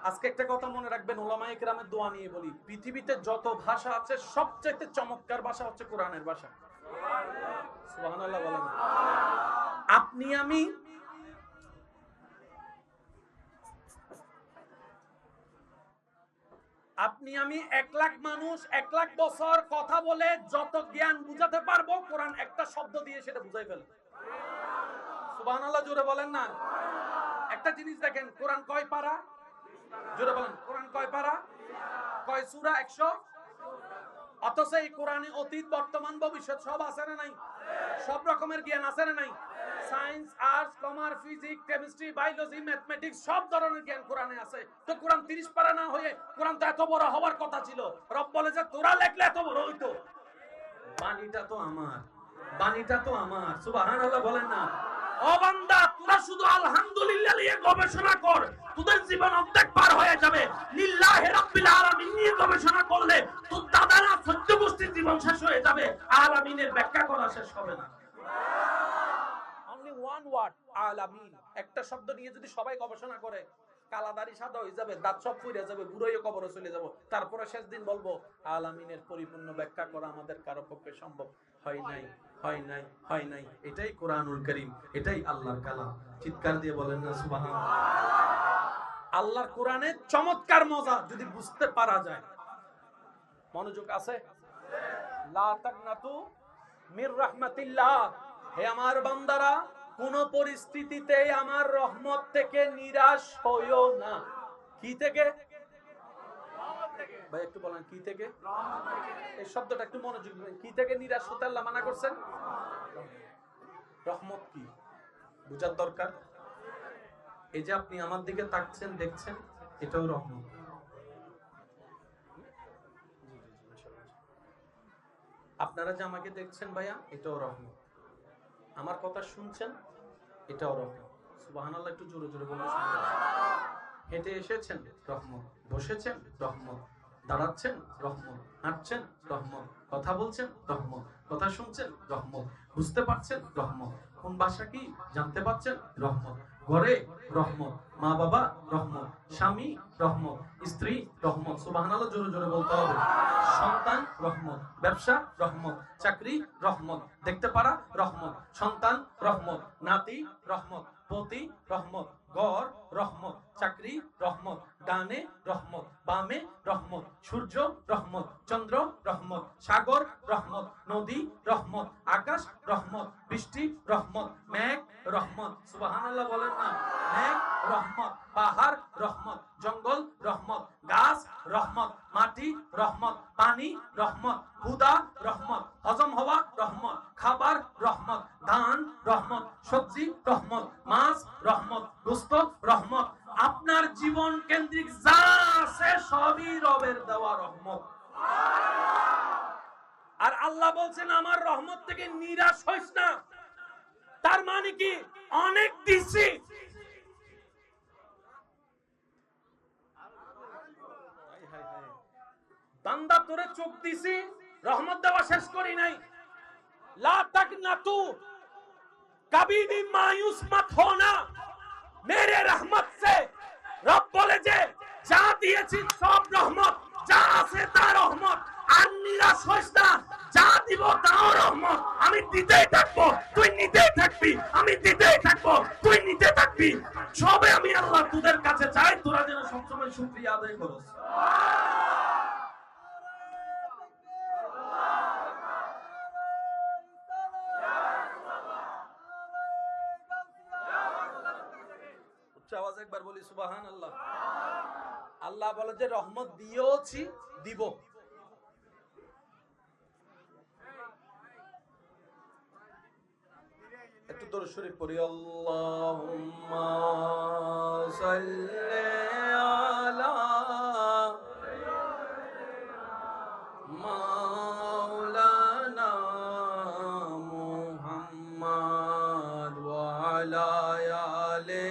আজকে একটা কথা মনে রাখবেন উলামায়ে কেরামের দোয়া নিয়ে বলি পৃথিবীতে যত ভাষা আছে সবচেয়ে চমৎকার ভাষা হচ্ছে কোরআনের ভাষা সুবহানাল্লাহ বলেন আপনি আমি আপনি আমি 1 লাখ মানুষ 1 লাখ বছর কথা বলে যত জ্ঞান বুঝাতে পারবো কোরআন একটা শব্দ দিয়ে সেটা বুঝাই ফেলে সুবহানাল্লাহ জোরে বলেন না একটা জিনিস দেখেন কোরআন কয় পারা জোরে বলেন কোরআন কয় পারা কয় সূরা 100 অথচ এই কোরআনে অতীত বর্তমান ভবিষ্যৎ সব আছে না নাই সব রকমের জ্ঞান আছে না নাই science arts commerce physics chemistry biology mathematics সব ধরনের জ্ঞান কোরআনে আছে তো কোরআন 30 পারা না হয়ে কোরআন তো এত বড় হওয়ার কথা ছিল রব বলে যে তোরা লেখলে এত বড় হইতো বাণীটা তো আমার সুবহানাল্লাহ বলেন না ও বান্দা তোরা শুধু আলহামদুলিল্লাহ নিয়ে গবেষণা কর তোদের জীবন অর্ধেক পার হয়ে যাবে লিল্লাহি রাব্বিল আলামিন নিয়ে গবেষণা করলে তোর দাদারা সহ্য গোষ্ঠীর জীবন শেষ হয়ে যাবে আলামিনের ব্যাখ্যা করা শেষ হবে না অনলি ওয়ান ওয়ার্ড আলামিন একটা শব্দ নিয়ে যদি সবাই গবেষণা করে কালাদারি সাদা হয়ে যাবে দাঁত সব ফুইরে যাবে বুড়ো হয়ে কবরে চলে যাব তারপরে শেষ দিন বলবো আলামিনের পরিপূর্ণ ব্যাখ্যা করা আমাদের কারো পক্ষে সম্ভব হয় নাই এটাই কোরআনুল কারীম এটাই আল্লাহর কালাম চিৎকার দিয়ে বলেন না সুবহানাল্লাহ আল্লাহর কোরআনের চমৎকার মজা যদি বুঝতে পারা যায় মনোযোগ আছে লা তাকনাতু মির রাহমাতিল্লাহ হে আমার বান্দারা কোন পরিস্থিতিতে আমার রহমত থেকে নিরাশ হইও না কি থেকে ভাই একটু বলেন কি থেকে এই শব্দটা একটু মনোযোগ দিবেন কি থেকে নিরাশ হতে আল্লাহ মানা করছেন রহমত কি বুঝার দরকার এই যে আপনি আমার দিকে তাকছেন দেখছেন এটাও রহমত আপনারা যে আমাকে দেখছেন ভাইয়া এটাও রহমত আমার কথা শুনছেন এটাও রহমত সুবহানাল্লাহ একটু জোরে জোরে বলুন হেঁটে এসেছেন রহমত বসেছেন রহমত দাঁড়াচ্ছেন রহমত হাঁটছেন রহমত কথা বলছেন রহমত কথা শুনছেন রহমত বুঝতে পারছেন রহমত কোন ভাষা কি জানতে পারছেন রহমত ঘরে রহমত মা বাবা রহমত স্বামী রহমত স্ত্রী রহমত সুবহানাল্লাহ জোরে জোরে বলতে হবে সন্তান রহমত ব্যবসা রহমত চাকরি রহমত দেখতে পারা রহমত সন্তান রহমত নাতি রহমত পতি রহমত ঘর রহমত চাকরি রহমত ডানে রহমত বামে রহমত সূর্য রহমত চন্দ্র রহমত সাগর রহমত নদী রহমত আকাশ রহমত বৃষ্টি রহমত মেঘ রহমত সুবহানাল্লাহ বলেন না মেঘ রহমত পাহাড় রহমত জঙ্গল রহমত গাছ রহমত মাটি রহমত পানি রহমত ক্ষুধা রহমত হজম হওয়া রহমত খাবার রহমত ধান রহমত সবজি রহমত মাছ রহমত গোশত রহমত আপনার জীবন কেন্দ্রিক যা আছে সবই রবের দেওয়া রহমত আর আল্লাহ বলছেন আমার রহমত থেকে নিরাশ হইস না তার মানে কি অনেক দিছি বান্দা তোরে চোখ দিছি রহমত দেওয়া শেষ করি নাই লা তাকনাতু কবি भी मायूस मत होना मेरे रहमत से রব বলে যে যা দিয়েছি সব রহমত যা আছে তা রহমত আর নিরাশ হইস না, যা দিব তাও রহমত, আমি দিতেই থাকবো, তুই নিতেই থাকবি, আমি দিতেই থাকবো, তুই নিতে থাকবি। সবে আমি আল্লাহ তোদের কাছে চাই, তোরা যেন সবসময় শুকরিয়া আদায় করস। আওয়াজ একবার বলি সুবহানাল্লাহ। আল্লাহ বলে যে রহমত দিয়েওছি, দিব। একটু দরুদ শরীফ পড়ি। আল্লাহুম্মা সাল্লি আলা মাওলানা মুহাম্মদ ওয়া আলা আলি।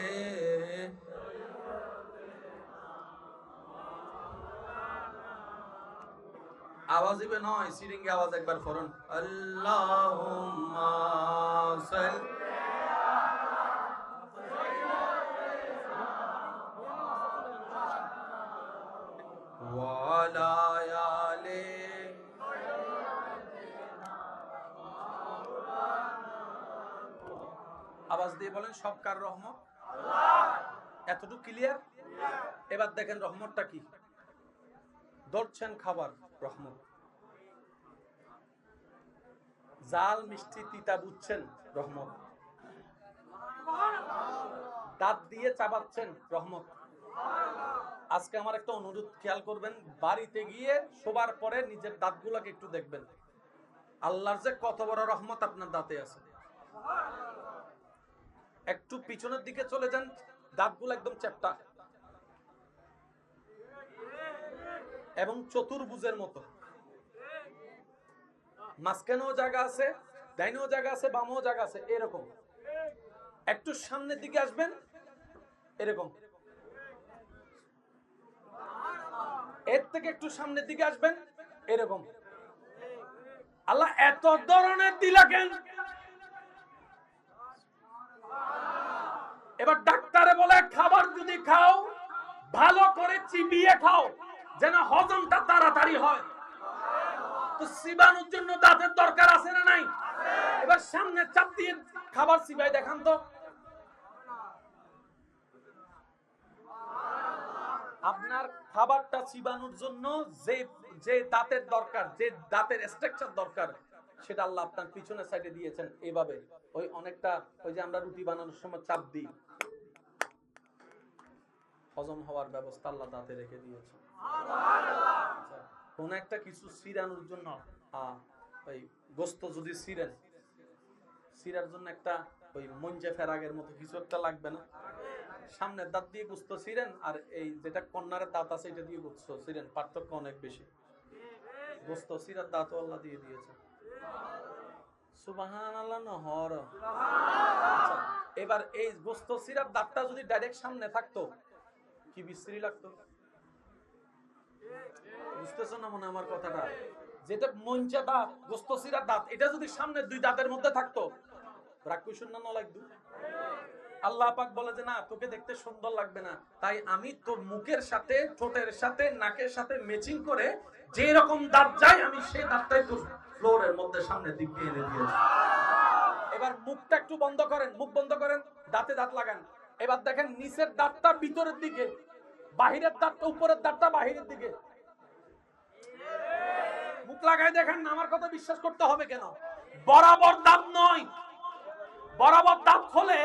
আওয়াজ দিবে নয়, সিরিঙ্গে আওয়াজ একবার ফরন। আল্লাহুম্মা সাল্লি ওয়া আলা আলি। আওয়াজ দিয়ে বলেন সব কার রহমত? এতটুকু ক্লিয়ার? এবার দেখেন রহমতটা কি। ধরছেন খাবার, রহমত। জাল মিষ্টি তিতা বুঝছেন, রহমত। দাঁত দিয়ে চাবাচ্ছেন, রহমত। আজকে আমার একটা অনুরোধ, খেয়াল করবেন, বাড়িতে গিয়ে শোবার পরে নিজের দাঁতগুলোকে একটু দেখবেন। আল্লাহর যে কত বড় রহমত আপনার দাঁতে আছে। একটু পিছনের দিকে চলে যান, দাঁতগুলো একদম চ্যাপ্টা এবং চতুর্ভুজের মতো। মাঝখানেও জায়গা আছে, ডাইনেও জায়গা আছে, বামেও জায়গা আছে, এরকম। একটু সামনের দিকে আসবেন, এরকম। এর থেকে একটু সামনের দিকে আসবেন, এরকম। আল্লাহ এত ধরনের দিলা কেন? এবার ডাক্তারে বলে খাবার যদি খাও ভালো করে চিবিয়ে খাও, যেন হজমটা তাড়াতাড়ি হয়। তো চিবানোর জন্য দাঁতের দরকার আছে না নাই? এবার সামনে চাপ দিয়ে খাবার চিবাই দেখান তো। আপনার খাবারটা চিবানোর জন্য যে যে দাঁতের দরকার, যে দাঁতের স্ট্রাকচার দরকার, সেটা আল্লাহ আপনার পিছনের সাইডে দিয়েছেন এইভাবে। ওই অনেকটা ওই যে আমরা রুটি বানানোর সময় চাপ দিই, হজম হওয়ার ব্যবস্থা আল্লাহ দাঁতে রেখে দিয়েছেন। কোন একটা কিছু ছিঁড়ানোর জন্য, ওই গোস্ত যদি ছিঁড়েন, ছিঁড়ার জন্য একটা ওই মঞ্জে ফেরাগের মতো কিছু একটা লাগবে না? সামনের দাঁত দিয়ে গোস্ত ছিঁড়েন আর এই যেটা কর্নারের দাঁত আছে এটা দিয়ে গোস্ত ছিঁড়েন, পার্থক্য অনেক বেশি। গোস্ত ছিঁড়ার দাঁতও আল্লাহ দিয়ে দিয়েছেন। সুবহানাল্লাহ নহর। আচ্ছা, এবার এই গোস্ত ছিঁড়ার দাঁতটা যদি ডাইরেক্ট সামনে থাকতো কি বিশ্রী লাগতো? বুঝতেছো না মনে আমার কথাটা? যেটা মঞ্চা দাঁত, গোস্ত ছিঁড়ার দাঁত, এটা যদি সামনে দুই দাঁতের মধ্যে থাকতো রাগ শূন্য না লাগতো? আল্লাহ পাক বলে যে না, তোকে দেখতে সুন্দর লাগবে না, তাই আমি তোর মুখের সাথে, ঠোঁটের সাথে, নাকের সাথে ম্যাচিং করে যে রকম দাঁত যায় আমি সেই দাঁতটাই তোর ফ্লোরের মধ্যে সামনের দিকে এনে দিয়েছি। এবার মুখটা একটু বন্ধ করেন, মুখ বন্ধ করেন, দাঁতে দাঁত লাগান। এবার দেখেন নিচের দাঁতটা ভিতরের দিকে, বাহিরের দাঁতটা, উপরের দাঁতটা বাহিরের দিকে। মুখ লাগাই দেখেন না, আমার কথা বিশ্বাস করতে হবে কেন? বরাবর দাঁত নয়, বরাবর দাঁত হলে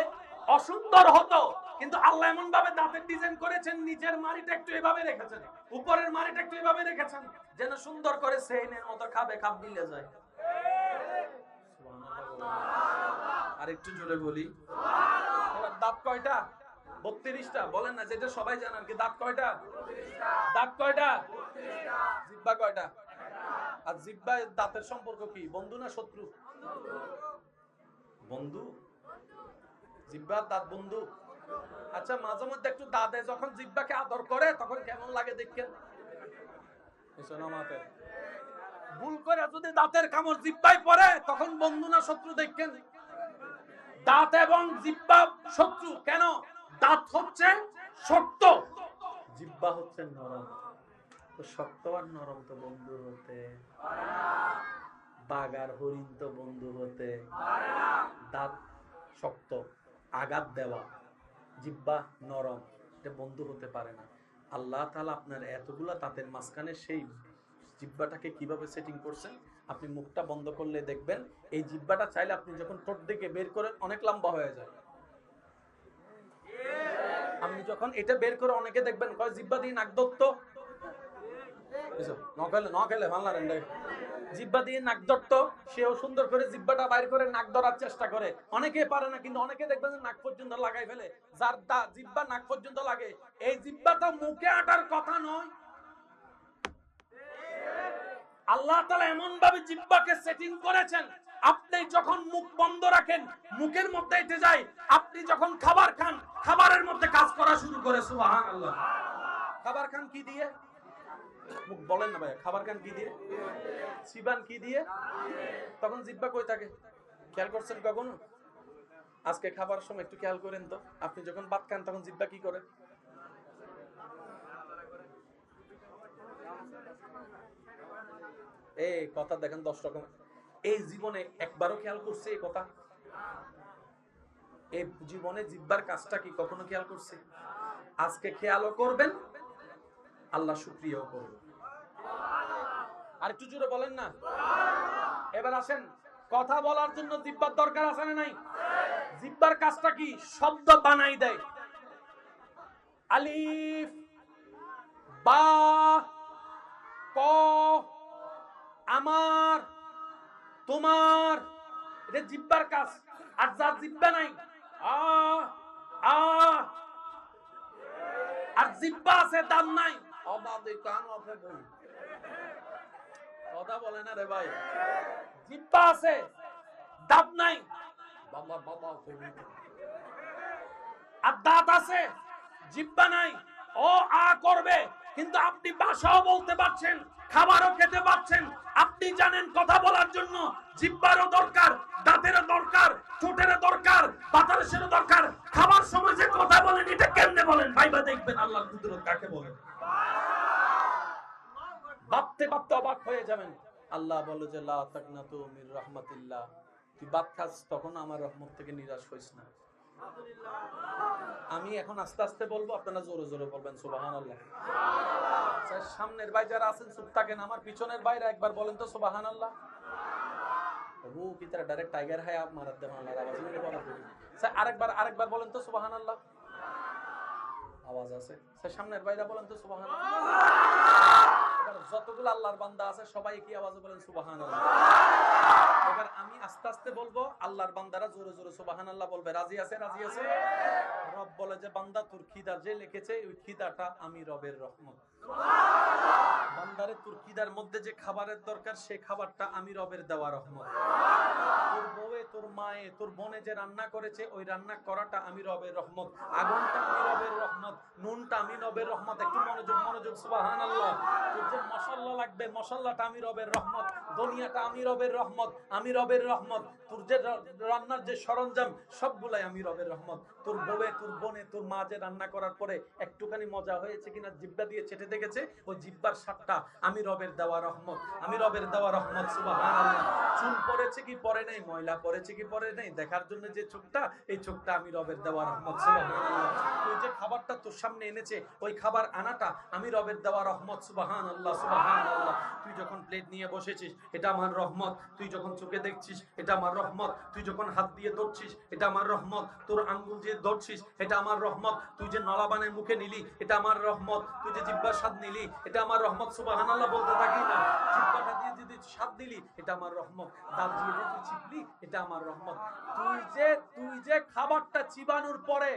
অসুন্দর হতো, কিন্তু আল্লাহ এমন ভাবে দাঁতের ডিজাইন করেছেন, নিচের মাড়িটা একটু এভাবে রেখেছেন, উপরের মাড়িটা একটু এভাবে রেখেছেন, যেন সুন্দর করে সেইনের মতো খাবে খাপ মিলে যায়। আর একটু জোরে বলি। এবার দাঁত কয়টা? 32টা। বলেন না, যেটা সবাই জানেন কি, দাঁত কয়টা? দাঁত কয়টা? জিহ্বা কয়টা? আর জিহ্বা দাঁতের সম্পর্ক কি, বন্ধু না শত্রু? বন্ধু। জিহ্বার দাঁত বন্ধু। আচ্ছা, মাঝে মধ্যে একটু দাঁতে যখন জিহ্বাকে আদর করে তখন কেমন লাগে দেখেন? ভুল করে যদি দাঁতের কামড় জিহ্বায় পড়ে তখন বন্ধু না শত্রু দেখেন? দাঁত এবং জিহ্বা শত্রু কেন? দাঁত হচ্ছে শক্ত, জিহ্বা হচ্ছে নরম। তো শক্ত আর নরম তো বন্ধু হতে, বাঘ আর হরিণ তো বন্ধু হতে, দাঁত শক্ত, আঘাত দেওয়া, জিহ্বা নরম, এটা বন্ধু হতে পারে না। আল্লাহ তাআলা আপনার এতগুলা দাঁতের মাঝখানে সেই জিহ্বাটাকে কিভাবে সেটিং করছেন, আপনি মুখটা বন্ধ করলে দেখবেন এই জিহ্বাটা চাইলে আপনি যখন ঠোঁট থেকে বের করেন অনেক লম্বা হয়ে যায়। আপনি যখন এটা বের করে অনেকে দেখবেন কয় জিহ্বা দিয়ে নাক ধরতো, জিহ্বা দিয়ে নাক ধরতো, সেও সুন্দর করে জিহ্বাটা বাইর করে নাক ধরার চেষ্টা করে, অনেকে পারে না, কিন্তু অনেকে দেখবেন নাক পর্যন্ত লাগাই ফেলে। যার জিহ্বা নাক পর্যন্ত লাগে, এই জিহ্বাটা মুখে আটার কথা নয়। আল্লাহ তাআলা এমন ভাবে জিহ্বাকে সেটিং করেছেন, আপনি যখন মুখ বন্ধ রাখেন মুখের মধ্যে এসে যায়, আপনি যখন খাবার খান খাবারের মধ্যে কাজ করা শুরু করে। সুবহানাল্লাহ। খাবার খান কি দিয়ে? মুখ বলেন না ভাই, খাবার খান কি দিয়ে? চিবান কি দিয়ে? তখন জিহ্বা কই থাকে? খেয়াল করছেন কখনো? আজকে খাবার সময় একটু খেয়াল করেন তো, আপনি যখন ভাত খান তখন জিহ্বা কি করে? এই কথা দেখেন 10 রকম। এই জীবনে একবারও খেয়াল করছে এই কথা? এই জীবনে জিহ্বার কাজটা কি কখনো খেয়াল করছে? আজকে খেয়ালও করবেন, আল্লাহ শুকরিয়াও করবেন। আর একটু জোরে বলেন না। এবার আসেন, কথা বলার জন্য জিহ্বার দরকার আছে না নাই? জিহ্বার কাজটা কি? শব্দ বানাই দেয়। আলিফ, বা, ক, আমার, তোমার, এটা জিহ্বার কাজ। আর যার জিহ্বা নাই, আ আ, আর জিহ্বা আছে দাম নাই, অবাধে কান অফে বই। কথা বলে না রে ভাই। জিহ্বা আছে, দাঁত নাই, বাবা বাবা। আর দাঁত আছে, জিহ্বা নাই, ও আ করবে, কিন্তু আপনি ভাষাও বলতে পারছেন, খাবারও খেতে পারছেন। আপনি জানেন কথা বলার জন্য জিহ্বারও দরকার, দাঁতেরও দরকার, ঠোঁটেরও দরকার, বাতাসেরও দরকার। খাবার সময় যে কথা বলেন এটা কেমনে বলেন ভাইবা, দেখবেন আল্লাহর কুদরত কাকে বলে। ভাবতে ভাবতে অবাক হয়ে যাবেন। আল্লাহ বলে যে লা তাকনাতু মির রাহমাতিল্লাহ, তুই ভাত খাস তখন আমার রহমত থেকে নিরাশ হইস না। আমি এখন আস্তে আস্তে বলবো, আপনারা জোরে জোরে বলবেন সুবহানাল্লাহ। সামনের ভাই যারা আছেন চুপ থাকেন, আমার পিছনের ভাইরা একবার বলেন তো সুবহানাল্লাহ। ও কি তারা ডাইরেক্ট টাইগার হায় আপ মারাত দেন আল্লাহর আওয়াজ মেরে বলা করি। স্যার আরেকবার বলেন তো সুবহানাল্লাহ। আওয়াজ আছে স্যার, সামনের ভাইরা বলেন তো সুবহানাল্লাহ। এবার যতগুলো আল্লাহর বান্দা আছে সবাই কি আওয়াজে বলেন সুবহানাল্লাহ। এবার আমি আস্তে আস্তে বলবো, আল্লাহর বান্দারা জোরে জোরে সুবহানাল্লাহ বলবে। রাজি আছে? রাজি আছে? রব বলে যে বান্দা তোর খিদা যে লিখেছে ওই খিদাটা আমি রবের রহমত। বান্দারে তোর খিদার মধ্যে যে খাবারের দরকার সেই খাবারটা আমি রবের দেওয়া রহমত। তোর বউয়ে, তোর মায়ে, তোর বোনে যে রান্না করেছে ওই রান্না করাটা আমি রবের রহমত। আগুনটা আমি রবের রহমত, নুনটা আমি রবের রহমত। একটু মনোযোগ সুবহানাল্লাহ। তোর যে মশলা লাগবে মশলাটা আমি রবের রহমত, দুনিয়াটা আমি রবের রহমত, আমি রবের রহমত। তোর যে রান্নার যে সরঞ্জাম সবগুলাই আমি রবের রহমত। তোর বউয়ে, তোর বোনে, তোর মা যে রান্না করার পরে একটুখানি মজা হয়েছে কিনা জিহ্বা দিয়ে চেটে দেখেছে, ওই জিহ্বার স্বাদটা আমি রবের দেওয়া রহমত, আমি রবের দেওয়া রহমত। সুবহানাল্লাহ। চুল পড়েছে কি পড়ে নাই, ময়লা পড়েছে কি পড়ে নাই দেখার জন্য যে চোখটা, এই চোখটা আমি রবের দেওয়া রহমত। সুবহানাল্লাহ। তুই যে খাবারটা তোর সামনে এনেছে ওই খাবার আনাটা আমি রবের দেওয়া রহমত। সুবহানাল্লাহ সুবহানাল্লাহ। তুই যখন প্লেট নিয়ে বসেছিস এটা আমার রহমত, তুই যখন চোখে দেখছিস এটা আমার রহমত, তুই যখন হাত দিয়ে ধরছিস এটা আমার রহমত, তোর আঙ্গুল যে ধরছিস এটা আমার রহমত, তুই যে নলা বানায় মুখে নিলি এটা আমার রহমত, তুই যে জিহ্বার স্বাদ নিলি এটা আমার রহমত। সুবহানাল্লাহ বলতে থাকি না? জিহ্বাটা দিয়ে যদি স্বাদ দিলি এটা আমার রহমত, দাঁত দিয়ে যে তুই চিপলি এটা আমার রহমত। তুই যে খাবারটা চিবানোর পরে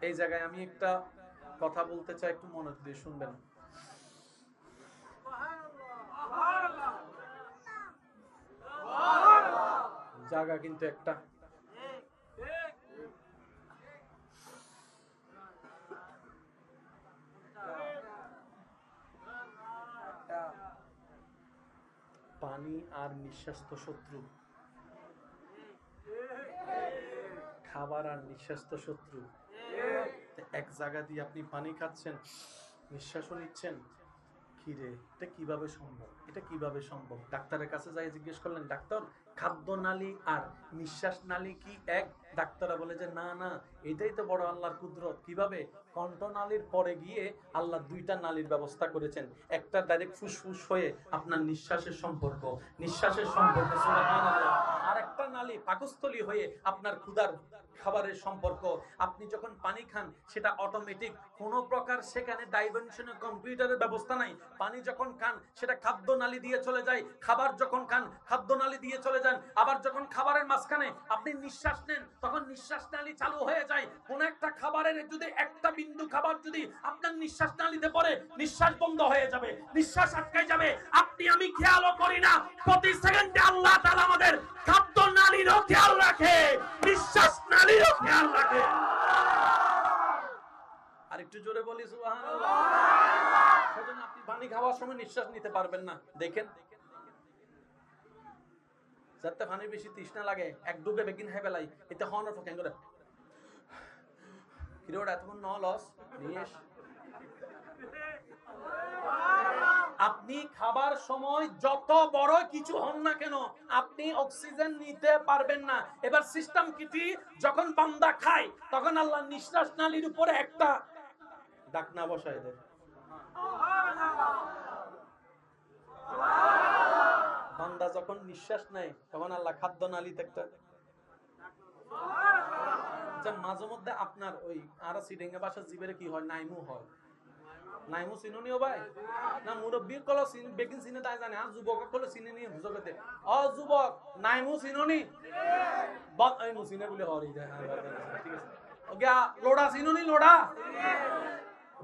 এই জায়গায় আমি একটা কথা বলতে চাই, একটু মনোযোগ দিয়ে শুনবেন। জায়গা কিন্তু একটা, পানি আর নিঃশ্বাস তো শত্রু। খাবার আর নিঃশ্বাস তো শত্রু। এক জায়গা দিয়ে আপনি পানি খাচ্ছেন, নিঃশ্বাসও নিচ্ছেন, কিরে এটা কিভাবে সম্ভব, এটা কিভাবে সম্ভব? ডাক্তারের কাছে যাই জিজ্ঞেস করলেন, ডাক্তার খাদ্য নালী আর নিঃশ্বাস নালী কি এক? ডাক্তাররা বলে যে না না, এটাই তো বড় আল্লাহর কুদরত। কিভাবে? কণ্ঠনালীর পরে গিয়ে আল্লাহ দুইটা নালীর ব্যবস্থা করেছেন, একটা ডাইরেক্ট ফুসফুস হয়ে আপনার নিঃশ্বাসের সম্পর্ক, সুবহানাল্লাহ, আর একটা নালী পাকস্থলী হয়ে আপনার ক্ষুধার খাবারের সম্পর্ক। আপনি যখন পানি খান সেটা অটোমেটিক, কোনো প্রকার সেখানে ডাইমেনশনের কম্পিউটারের ব্যবস্থা নাই। পানি যখন খান সেটা খাদ্য নালী দিয়ে চলে যায়, খাবার যখন খান খাদ্য নালী দিয়ে চলে যান, আবার যখন খাবারের মাঝখানে আপনি নিঃশ্বাস নেন তখন নিঃশ্বাস নালী চালু হয়ে যায়। কোন একটা খাবারের যদি একটা বিন্দু খাবার যদি আপনার নিঃশ্বাস নালীতে পড়ে, নিঃশ্বাস বন্ধ হয়ে যাবে, নিঃশ্বাস আটকে যাবে। আপনি আমি খেয়ালও করি না, প্রতি সেকেন্ডে আল্লাহ তাআলা আমাদের খাদ্য নালীরও খেয়াল রাখে, নিঃশ্বাস নালীরও খেয়াল রাখে। আর একটু জোরে বলি সুবহানাল্লাহ। সেজন্য আপনি পানি খাওয়ার সময় নিঃশ্বাস নিতে পারবেন না। দেখেন যাতে পানি বেশি তৃষ্ণা লাগে, এক ডুবে বেগিন খাই পেলাই, এটা হওয়ার পর কেন করে কিরোড এতক্ষণ ন লস নিয়েস। আপনি খাবার সময় যত বড় কিছু হন না কেন, আপনি অক্সিজেন নিতে পারবেন না। এবার সিস্টেম কি, যখন বান্দা খায় তখন আল্লাহ নিঃশ্বাস নালীর উপরে একটা ঢাকনা বসায় দেয়। বান্দা যখন নিঃশ্বাস নেয় তখন আল্লাহ খাদ্য নালীতে একটা, মাঝে মধ্যে আপনার ওই আর সিডেঙ্গা বাসার জিবের কি হয়, নাইমু হয়। নাইমু চিনুনিও ভাই না, মুরব্বী কলো বেগিন চিনে তাই জানে, আর যুবক কলো চিনে নিয়ে বুঝতে অ যুবক নাইমু চিনুনি বত এই মুসিনে বলে হরি যায়। ঠিক আছে ওগা লোড়া চিনুনি, লোড়া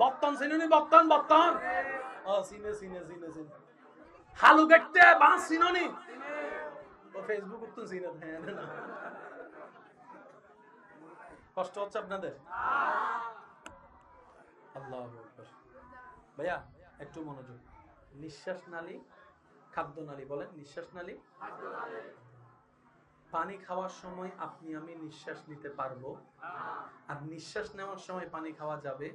বর্তন চিনুনি, বর্তন বর্তন ও চিনে চিনে চিনে চিনে হালু গেটে বাঁশ চিনুনি ও ফেসবুক তো চিনে। হ্যাঁ না কষ্ট হচ্ছে আপনাদের? আল্লাহু আকবার। ভাইয়া একটু মনোযোগ। নিঃশ্বাস নালী খাদ্য নালী, বলেন নিঃশ্বাস নালী। পানি খাওয়ার সময় আপনি আমি নিঃশ্বাস নিতে পারবো, আর নিঃশ্বাস নেওয়ার সময় পানি খাওয়া যাবে।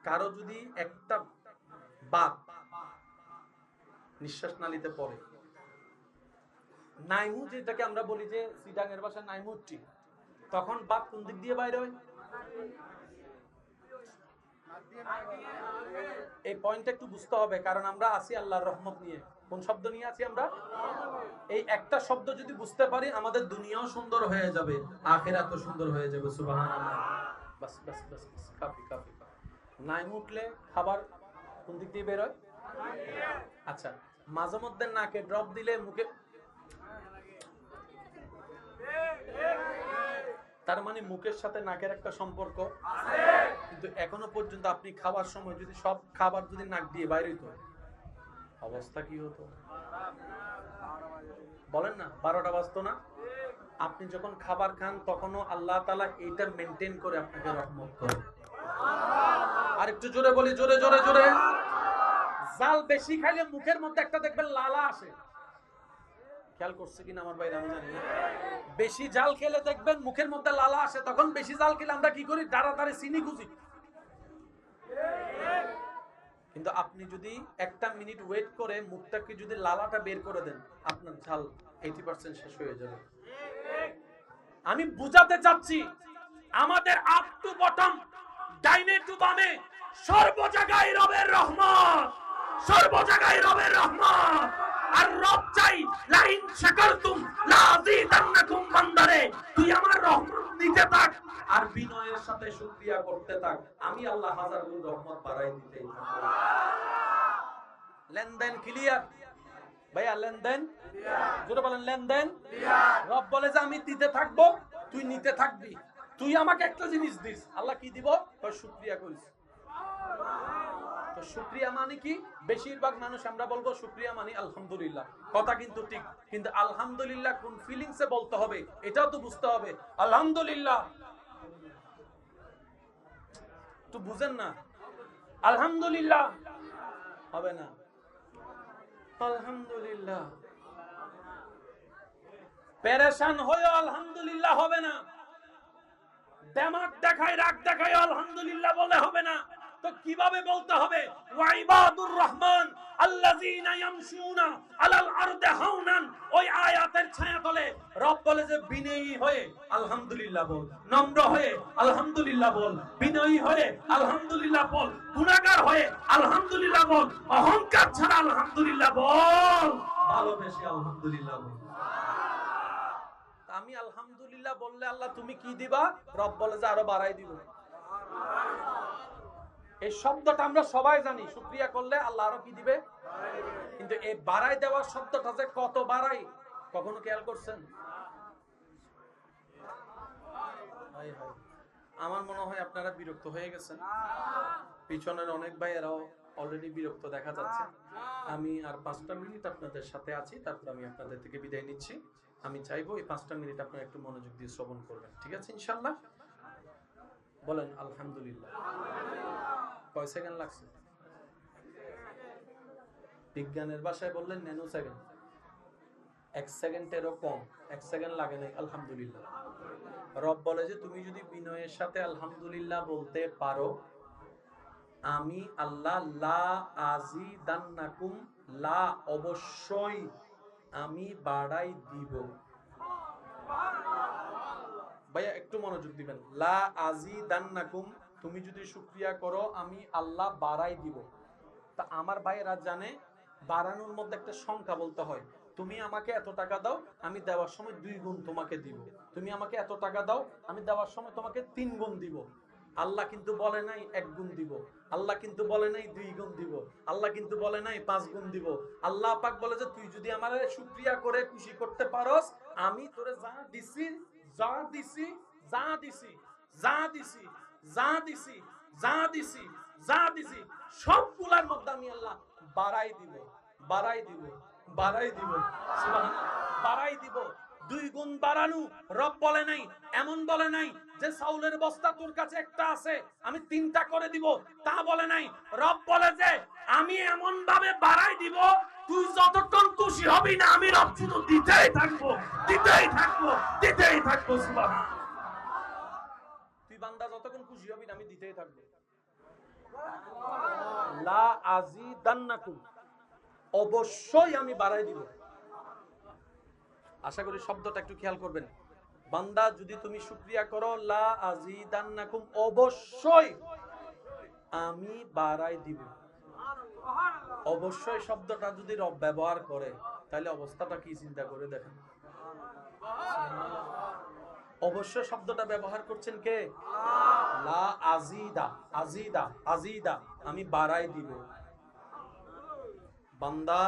কারো যদি একটা বাত নিঃশ্বাস নালীতে পড়ে, নাইমু যেটাকে আমরা বলি যে সিডাঙের ভাষায় নাইমুটি, তখন বাত কোন দিক দিয়ে বাইরে হয়? এই পয়েন্টটা একটু বুঝতে হবে, কারণ আমরা আছি আল্লাহর রহমত নিয়ে। কোন শব্দ নিয়ে আছি আমরা? এই একটা শব্দ যদি বুঝতে পারি, আমাদের দুনিয়াও সুন্দর হয়ে যাবে, আখিরাতও সুন্দর হয়ে যাবে। সুবহানাল্লাহ। বাস বাস বাস বাস, কাফি কাফি। নাইম উঠলে খাবার কোন দিক দিয়ে বের হয়? আচ্ছা, মাঝে মধ্যে নাকে ড্রপ দিলে মুখে, তার মানে মুখের সাথে নাকের একটা সম্পর্ক আছে। কিন্তু এখনো পর্যন্ত আপনি খাওয়ার সময় যদি সব খাবার যদি নাক দিয়ে বাইরে হতো, অবস্থা কি হতো বলেন না? 12টা বাজতো না? আপনি যখন খাবার খান তখনও আল্লাহ তাআলা এটা মেইনটেইন করে আপনাকে রহমত করে। আর একটু জোরে বলি, জোরে জোরে জোরে। জাল বেশি খাইলে মুখের মধ্যে একটা দেখবেন লালা আসে, খেয়াল করছে কিনা আমার ভাইরা আমি জানি না। বেশি জাল খেলে দেখবেন মুখের মধ্যে লালা আসে, তখন বেশি জাল খেলে আমরা কি করি? তাড়াতাড়ি চিনি খুঁজি। কিন্তু আপনি যদি একটা মিনিট ওয়েট করে মুখটাকে যদি লালাটা বের করে দেন, আপনার ঝাল 80% শেষ হয়ে যাবে। আমি বুঝাতে চাচ্ছি, আমাদের আপ টু বটম, ডাইনে টু বামে, সর্ব জায়গায় রবের রহমত, সর্ব জায়গায় রবের রহমত। আর রব চাই লাইন শাকারতুম লাযিদান্নাকুম, বান্দারে তুই আমার রহমত নিতে থাক আর বিনয়ের সাথে শুকরিয়া করতে থাক, আমি আল্লাহ হাজার গুণ রহমত বাড়াই দিতেই থাকব। লেনদেন ক্লিয়ার ভাইয়া? লেনদেন জোরে বলেন, লেনদেন ক্লিয়ার। রব বলে যে আমি দিতে থাকবো, তুই নিতে থাকবি। তুই আমাকে একটা জিনিস দিস, আল্লাহ কি দিব? তোর শুকরিয়া করিস। তো শুকরিয়া মানে কি? বেশিরভাগ মানুষ আমরা বলবো শুকরিয়া মানে আলহামদুলিল্লাহ, কথা কিন্তু ঠিক, কিন্তু আলহামদুলিল্লাহ কোন ফিলিংসে বলতে হবে এটাও তো বুঝতে হবে। আলহামদুলিল্লাহ তো বুঝেন না, আলহামদুলিল্লাহ হবে না। আলহামদুলিল্লাহ পেরেশান হয়ে আলহামদুলিল্লাহ হবে না। দেমাগ দেখায়, রাগ দেখায় আলহামদুলিল্লাহ বলে হবে না, তো কিভাবে বলতে হবে? ওয়া ইবাদুর রহমান আল্লাযীনা ইয়ামশুনা আলাল আরদি হাওনান। ওই আয়াতের ছায়াতলে রব বলে যে বিনয়ী হয়ে আলহামদুলিল্লাহ বল, নম্র হয়ে আলহামদুলিল্লাহ বল, বিনয়ী হয়ে আলহামদুলিল্লাহ বল, গুনাহগার হয়ে আলহামদুলিল্লাহ বল, অহংকার ছাড়া আলহামদুলিল্লাহ বল, ভালোবেসে আলহামদুলিল্লাহ বল। আমি আলহামদুলিল্লাহ বললে আল্লাহ তুমি কি দিবা? রব বলে যে আরো বাড়াই দিব। এই শব্দটা আমরা সবাই জানি, শুকরিয়া করলে আল্লাহ আরো কি দিবে। কিন্তু এই বাড়াই দেওয়ার শব্দটা যে কত বাড়াই কখনো খেয়াল করছেন? আমার মনে হয় আপনারা বিরক্ত হয়ে গেছেন। পিছনের অনেক ভাইয়েরাও অলরেডি বিরক্ত দেখা যাচ্ছে। আমি আর 5টা মিনিট আপনাদের সাথে আছি, তারপর আমি আপনাদের থেকে বিদায় নিচ্ছি। আমি চাইবো এই 5টা মিনিট আপনারা একটু মনোযোগ দিয়ে শ্রবণ করবেন, ঠিক আছে ইনশাআল্লাহ? বলেন আলহামদুলিল্লাহ। কয় সেকেন্ড লাগছে? বিজ্ঞানের ভাষায় বললেন ন্যানো সেকেন্ড। 1 সেকেন্ডেরও কম, 1 সেকেন্ড লাগে নাই আলহামদুলিল্লাহ। রব বলে যে তুমি যদি বিনয়ের সাথে আলহামদুলিল্লাহ বলতে পারো, আমি আল্লাহ লা আজিদান্নাকুম, লা অবশ্যই আমি বাড়াই দিব। ভাইয়া একটু মনোযোগ দিবেন। লা আজিদান্নাকুম, তুমি যদি শুকরিয়া করো আমি আল্লাহ বাড়াই দিব। তা আমার ভাইয়েরা জানে বাড়ানোর মধ্যে একটা সংখ্যা বলতে হয়। তুমি আমাকে এত টাকা দাও, আমি দেওয়ার সময় 2 গুণ তোমাকে দিব। তুমি আমাকে এত টাকা দাও, আমি দেওয়ার সময় তোমাকে 3 গুণ দিব। আল্লাহ কিন্তু বলে নাই 1 গুণ দিব, আল্লাহ কিন্তু বলে নাই 2 গুণ দিব, আল্লাহ কিন্তু বলে নাই 5 গুণ দিব। আল্লাহ পাক বলে যে তুই যদি আমারে শুকরিয়া করে খুশি করতে পারোস, আমি তোরে যা দিছি যা দিছি যা দিছি যা দিছি যা দিছি যা দিছি যা দিছি সবগুলোর মধ্যে আমি আল্লাহ বাড়াই দিব, বাড়াই দিব, বাড়াই দিব। সুবহানাল্লাহ, বাড়াই দিব। 2 গুণ বাড়ানো রব বলে নাই, এমন বলে নাই যে চাউলের বস্তা তোর কাছে একটা আছে আমি 3টা করে দিব, তা বলে নাই। রব বলে যে আমি এমন ভাবে বাড়াই দিব তুই যতক্ষণ খুশি হবি না আমি রব শুধু দিতেই থাকবো, দিতেই থাকবো, দিতেই থাকবো। সুবহানাল্লাহ, তুই বান্দা যতক্ষণ খুশি হবি না আমি দিতেই থাকবো। লা আজিদান্নাকুম, অবশ্যই আমি বাড়াই দিব। আশা করি শব্দটা একটু খেয়াল করবেন। বান্দা যদি তুমি শুকরিয়া করো, লা আজিদান্নাকুম, অবশ্যই আমি বাড়াই দিব। অবশ্যই শব্দটা যদি রব ব্যবহার করে তাহলে অবস্থাটা কি চিন্তা করে দেখেন। অবশ্য শব্দটা ব্যবহার করছেন কে? লা আজিদা, আজিদা, আজিদা, আমি বাড়াই দিব। বান্দা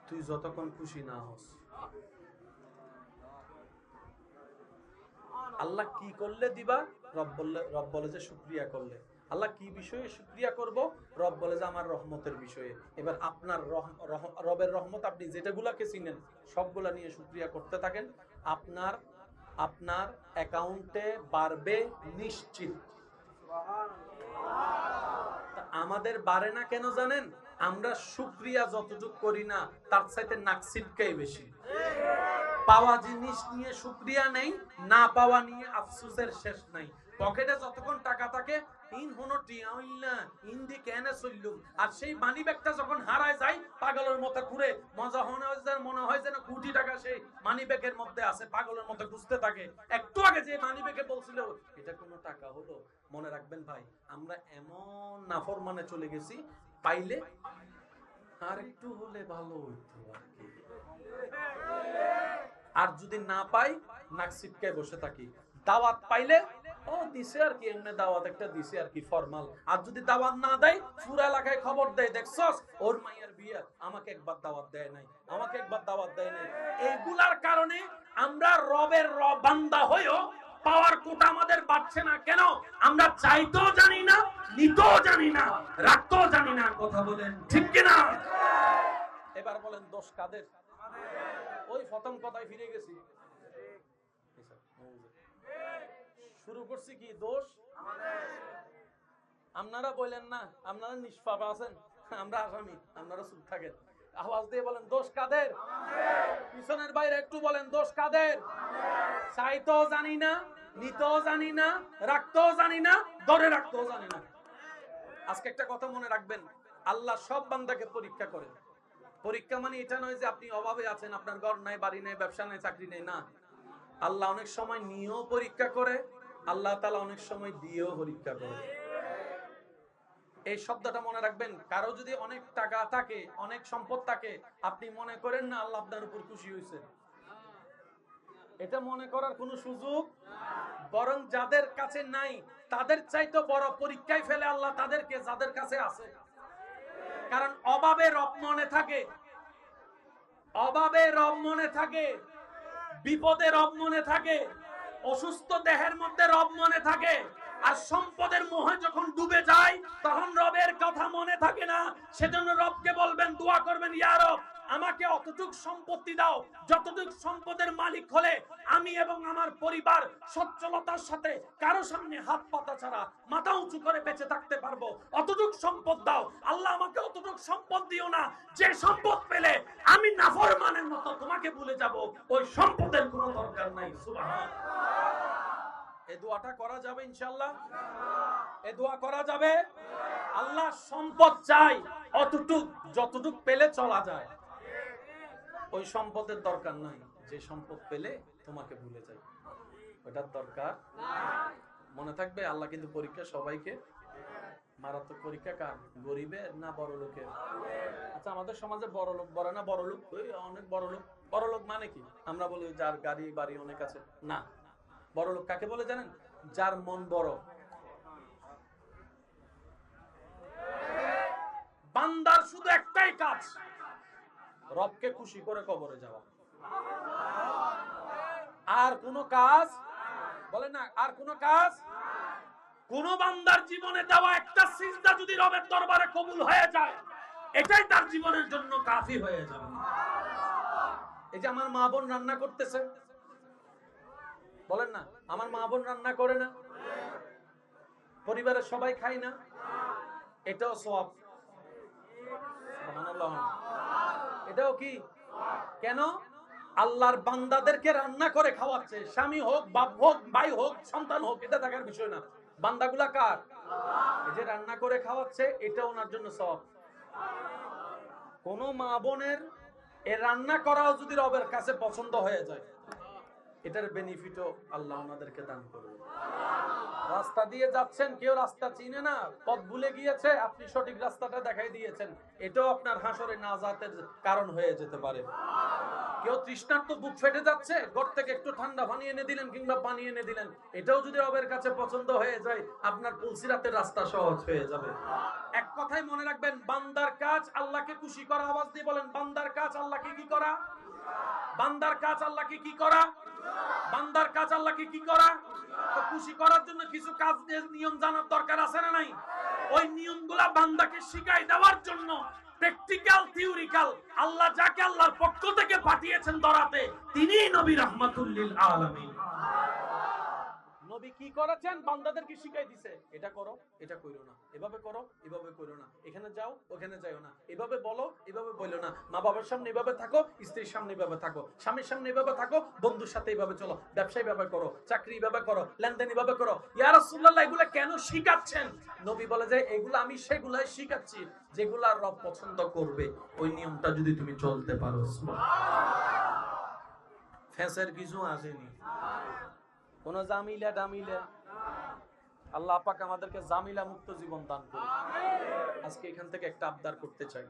তুই যতক্ষণ খুশি না হস, আল্লাহ কি করলে দিবা? রব বলে যে শুকরিয়া করলে। আল্লাহ কি বিষয়ে শুকরিয়া করব? রব বলে যে আমার রহমতের বিষয়ে। এবার আপনার রবের রহমত আপনি যেটাগুলাকে চিনেন সবগুলা নিয়ে শুকরিয়া করতে থাকেন, আপনার অ্যাকাউন্টে বাড়বে নিশ্চিত। আমাদের বাড়ে না কেন জানেন? আমরা শুকরিয়া যতটুকু করি না তার চাইতে নাকসিবকাই বেশি। পাওয়া জিনিস নিয়ে শুকরিয়া নেই, না পাওয়া নিয়ে আফসোসের শেষ নাই। পকেটে যতক্ষণ টাকা থাকে ইন হনো টিয়াইলা ইন্দি কেনে চললুম, আর সেই মানি ব্যাগটা যখন হারায় যায় পাগলের মতো ঘুরে মনে হয় যেন কোটি টাকা সেই মানি ব্যাগের মধ্যে আছে, পাগলের মতো খুঁজতে থাকে। একটু আগে যে মানি ব্যাগে বলছিল এটা কোনো টাকা হলো? মনে রাখবেন ভাই, আমরা এমন নাফরমানে চলে গেছি, পাইলে আর একটু হলে ভালো হইতো আর কি, আর যদি না পাই নাক ছিটকে বসে থাকি। দাওয়াত পাইলে ও দিছে আর কি, এমনি দাওয়াত একটা দিছে আর কি ফরমাল। আর যদি দাওয়াত না দেয় পুরো এলাকায় খবর দেয়, দেখছস ওর মায়ের বিয়ে, আমাকে একবার দাওয়াত দেয় নাই, আমাকে একবার দাওয়াত দেয় নাই। এইগুলার কারণে আমরা রবের বান্দা হয়েও পাওয়ার কোটা আমাদের বাড়ছে না কেন? আমরা চাইতেও জানি না, নিতেও জানি না, রাখতেও জানি না। কথা বলেন ঠিক কিনা? এবার বলেন দোষ কাদের? ওই প্রথম কথায় ফিরে গেছি, শুরু করছি কি দোষ? আপনারা বলেন না, আপনারা নিষ্পাপ আছেন, আমরা আসামি, আপনারা চুপ থাকেন। আওয়াজ দিয়ে বলেন দোষ কাদের? পিছনের বাইরে একটু বলেন দোষ কাদের? চাইতেও জানি না, নিতেও জানি না, রাখতেও জানি না, ধরে রাখতেও জানি না। আজকে একটা কথা মনে রাখবেন, আল্লাহ সব বান্দাকে পরীক্ষা করে। পরীক্ষা মানে এটা নয় যে আপনি অভাবে আছেন, আপনার ঘর নাই, বাড়ি নেই, ব্যবসা নেই, চাকরি নেই, না। আল্লাহ অনেক সময় নিয়েও পরীক্ষা করে, আল্লাহ তাআলা অনেক সময় দিয়েও পরীক্ষা করে। এই শব্দটা মনে রাখবেন। কারো যদি অনেক টাকা থাকে, অনেক সম্পদ থাকে, আপনি মনে করেন না আল্লাহ আপনার উপর খুশি হয়েছে, এটা মনে করার কোনো সুযোগ। বরং যাদের কাছে নাই তাদের চাইতে বড় পরীক্ষায় ফেলে আল্লাহ তাদেরকে, যাদের কাছে আছে। কারণ অভাবে রব মনে থাকে, অভাবে রব মনে থাকে, বিপদে রব মনে থাকে, অসুস্থ দেহের মধ্যে রব মনে থাকে। আর সম্পদের মোহে যখন ডুবে যায় তখন রবের কথা মনে থাকে না। সেজন্য রবকে বলবেন, দোয়া করবেন, ইয়া রব আমাকে অতটুক সম্পত্তি দাও যতটুক সম্পদের মালিক হলে আমি এবং আমার পরিবার সচ্ছলতার সাথে কারো সামনে হাত পাতা ছাড়া মাথা উঁচু করে বেঁচে থাকতে পারবো, অতটুক সম্পদ দাও। আল্লাহ আমাকে অতটুক সম্পদ দিও না যে সম্পদ পেলে আমি নাফরমানের মতো তোমাকে ভুলে যাব, ওই সম্পদের কোনো দরকার নাই। সুবহানাল্লাহ। এই দোয়াটা করা যাবে ইনশাআল্লাহ? এই দোয়া করা যাবে? আল্লাহ সম্পদ চাই অতটুক যতটুক পেলে চলা যায়, ওই সম্পদের দরকার নাই যে সম্পদ পেলে তোমাকে ভুলে যাই, ওটার দরকার নাই। মনে থাকবে আল্লাহ কিন্তু পরীক্ষা সবাইকে। মারাত্মক পরীক্ষা কার? গরিবের না বড় লোকের? আচ্ছা, আমাদের সমাজে বড় লোক বড় না, বড় লোক ওই অনেক বড় লোক। বড় লোক মানে কি? আমরা বলি যার গাড়ি বাড়ি অনেক আছে, না। বড় লোক কাকে বলে জানেন? যার মন বড়। বান্দার শুধু একটাই কাজ, রবকে খুশি করে কবরে যাওয়া। আর কোনো কাজ, বলে না, আর কোনো কাজ। কোন বান্দার জীবনে দেওয়া একটা সিজদা যদি রবের দরবারে কবুল হয়ে যায়, এটাই তার জীবনের জন্য কাফি হয়ে যাবে। এই যে আমার মা বোন রান্না করতেছে, বলেন না, আমার মা বোন রান্না করে না, পরিবারের সবাই খায় না, এটাও সওয়াব। সুবহানাল্লাহ। এটাও কি? কেন? আল্লাহর বান্দাদেরকে রান্না করে খাওয়াচ্ছে। স্বামী হোক, বাপ হোক, ভাই হোক, সন্তান হোক, এটা দেখার বিষয় না। বান্দাগুলা কার? এই যে রান্না করে খাওয়াচ্ছে, এটা ওনার জন্য সওয়াব। কোন মা বোনের এই রান্না করাও যদি রবের কাছে পছন্দ হয়ে যায়, এটার বেনিফিটও আল্লাহ ওনাদেরকে দান করবে। রাস্তা দিয়ে যাচ্ছেন, কেউ রাস্তা চিনে না, পথ ভুলে গিয়েছে, আপনি সঠিক রাস্তাটা দেখাই দিয়েছেন, এটাও আপনার হাসরে নাজাতের কারণ হয়ে যেতে পারে। কেউ তৃষ্ণার্ত, বুক ফেটে যাচ্ছে, ঘর থেকে একটু ঠান্ডা পানি এনে দিলেন কিংবা পানি এনে দিলেন, এটাও যদি রবের কাছে পছন্দ হয়ে যায়, আপনার পুলসিরাতের রাস্তা সহজ হয়ে যাবে। এক কথাই মনে রাখবেন, বান্দার কাজ আল্লাহকে খুশি করা। আওয়াজ দিয়ে বলেন, বান্দার কাজ আল্লাহকে কি করা? বান্দার কাজ আল্লাহকে কি করা? বান্দার কাজ আল্লাহকে কি করা? তো খুশি করার জন্য কিছু কাজ নিয়ম জানার দরকার আছে না নাই? ওই নিয়মগুলা বান্দাকে শিখাই দেওয়ার জন্য প্র্যাকটিক্যাল, থিওরিক্যাল, আল্লাহ যাকে আল্লাহর পক্ষ থেকে পাঠিয়েছেন দরাতে, তিনিই নবী রাহমাতুল লিল আলামিন। নবী কি করেছেন? বান্দাদেরকে শিখাই দিয়েছে, এটা করো, এটা কইরো না, এভাবে করো, এভাবে কইরো না, এখানে যাও, ওখানে যাও না, এভাবে বলো, এভাবে বলো না, মা বাবার সামনে এভাবে থাকো, স্ত্রীর সামনে এভাবে থাকো, স্বামীর সামনে এভাবে থাকো, বন্ধুর সাথে এভাবে চলো, ব্যবসা এভাবে করো, চাকরি এভাবে করো, লেনদেন এভাবে করো। ইয়া রাসূলুল্লাহ, এগুলা কেন শিখাচ্ছেন? নবী বলে যে এগুলা আমি সেগুলাই শিখাচ্ছি যেগুলা রব পছন্দ করবে, ওই নিয়মটা যদি তুমি চলতে পারো। সুবহানাল্লাহ। ফেসের কিছু আসেনি, কোন জামিলা ডামিলা। আল্লাহ পাক আমাদেরকে জামিলা মুক্ত জীবন দান করুন। আজকে এখান থেকে একটা আবদার করতে চাই,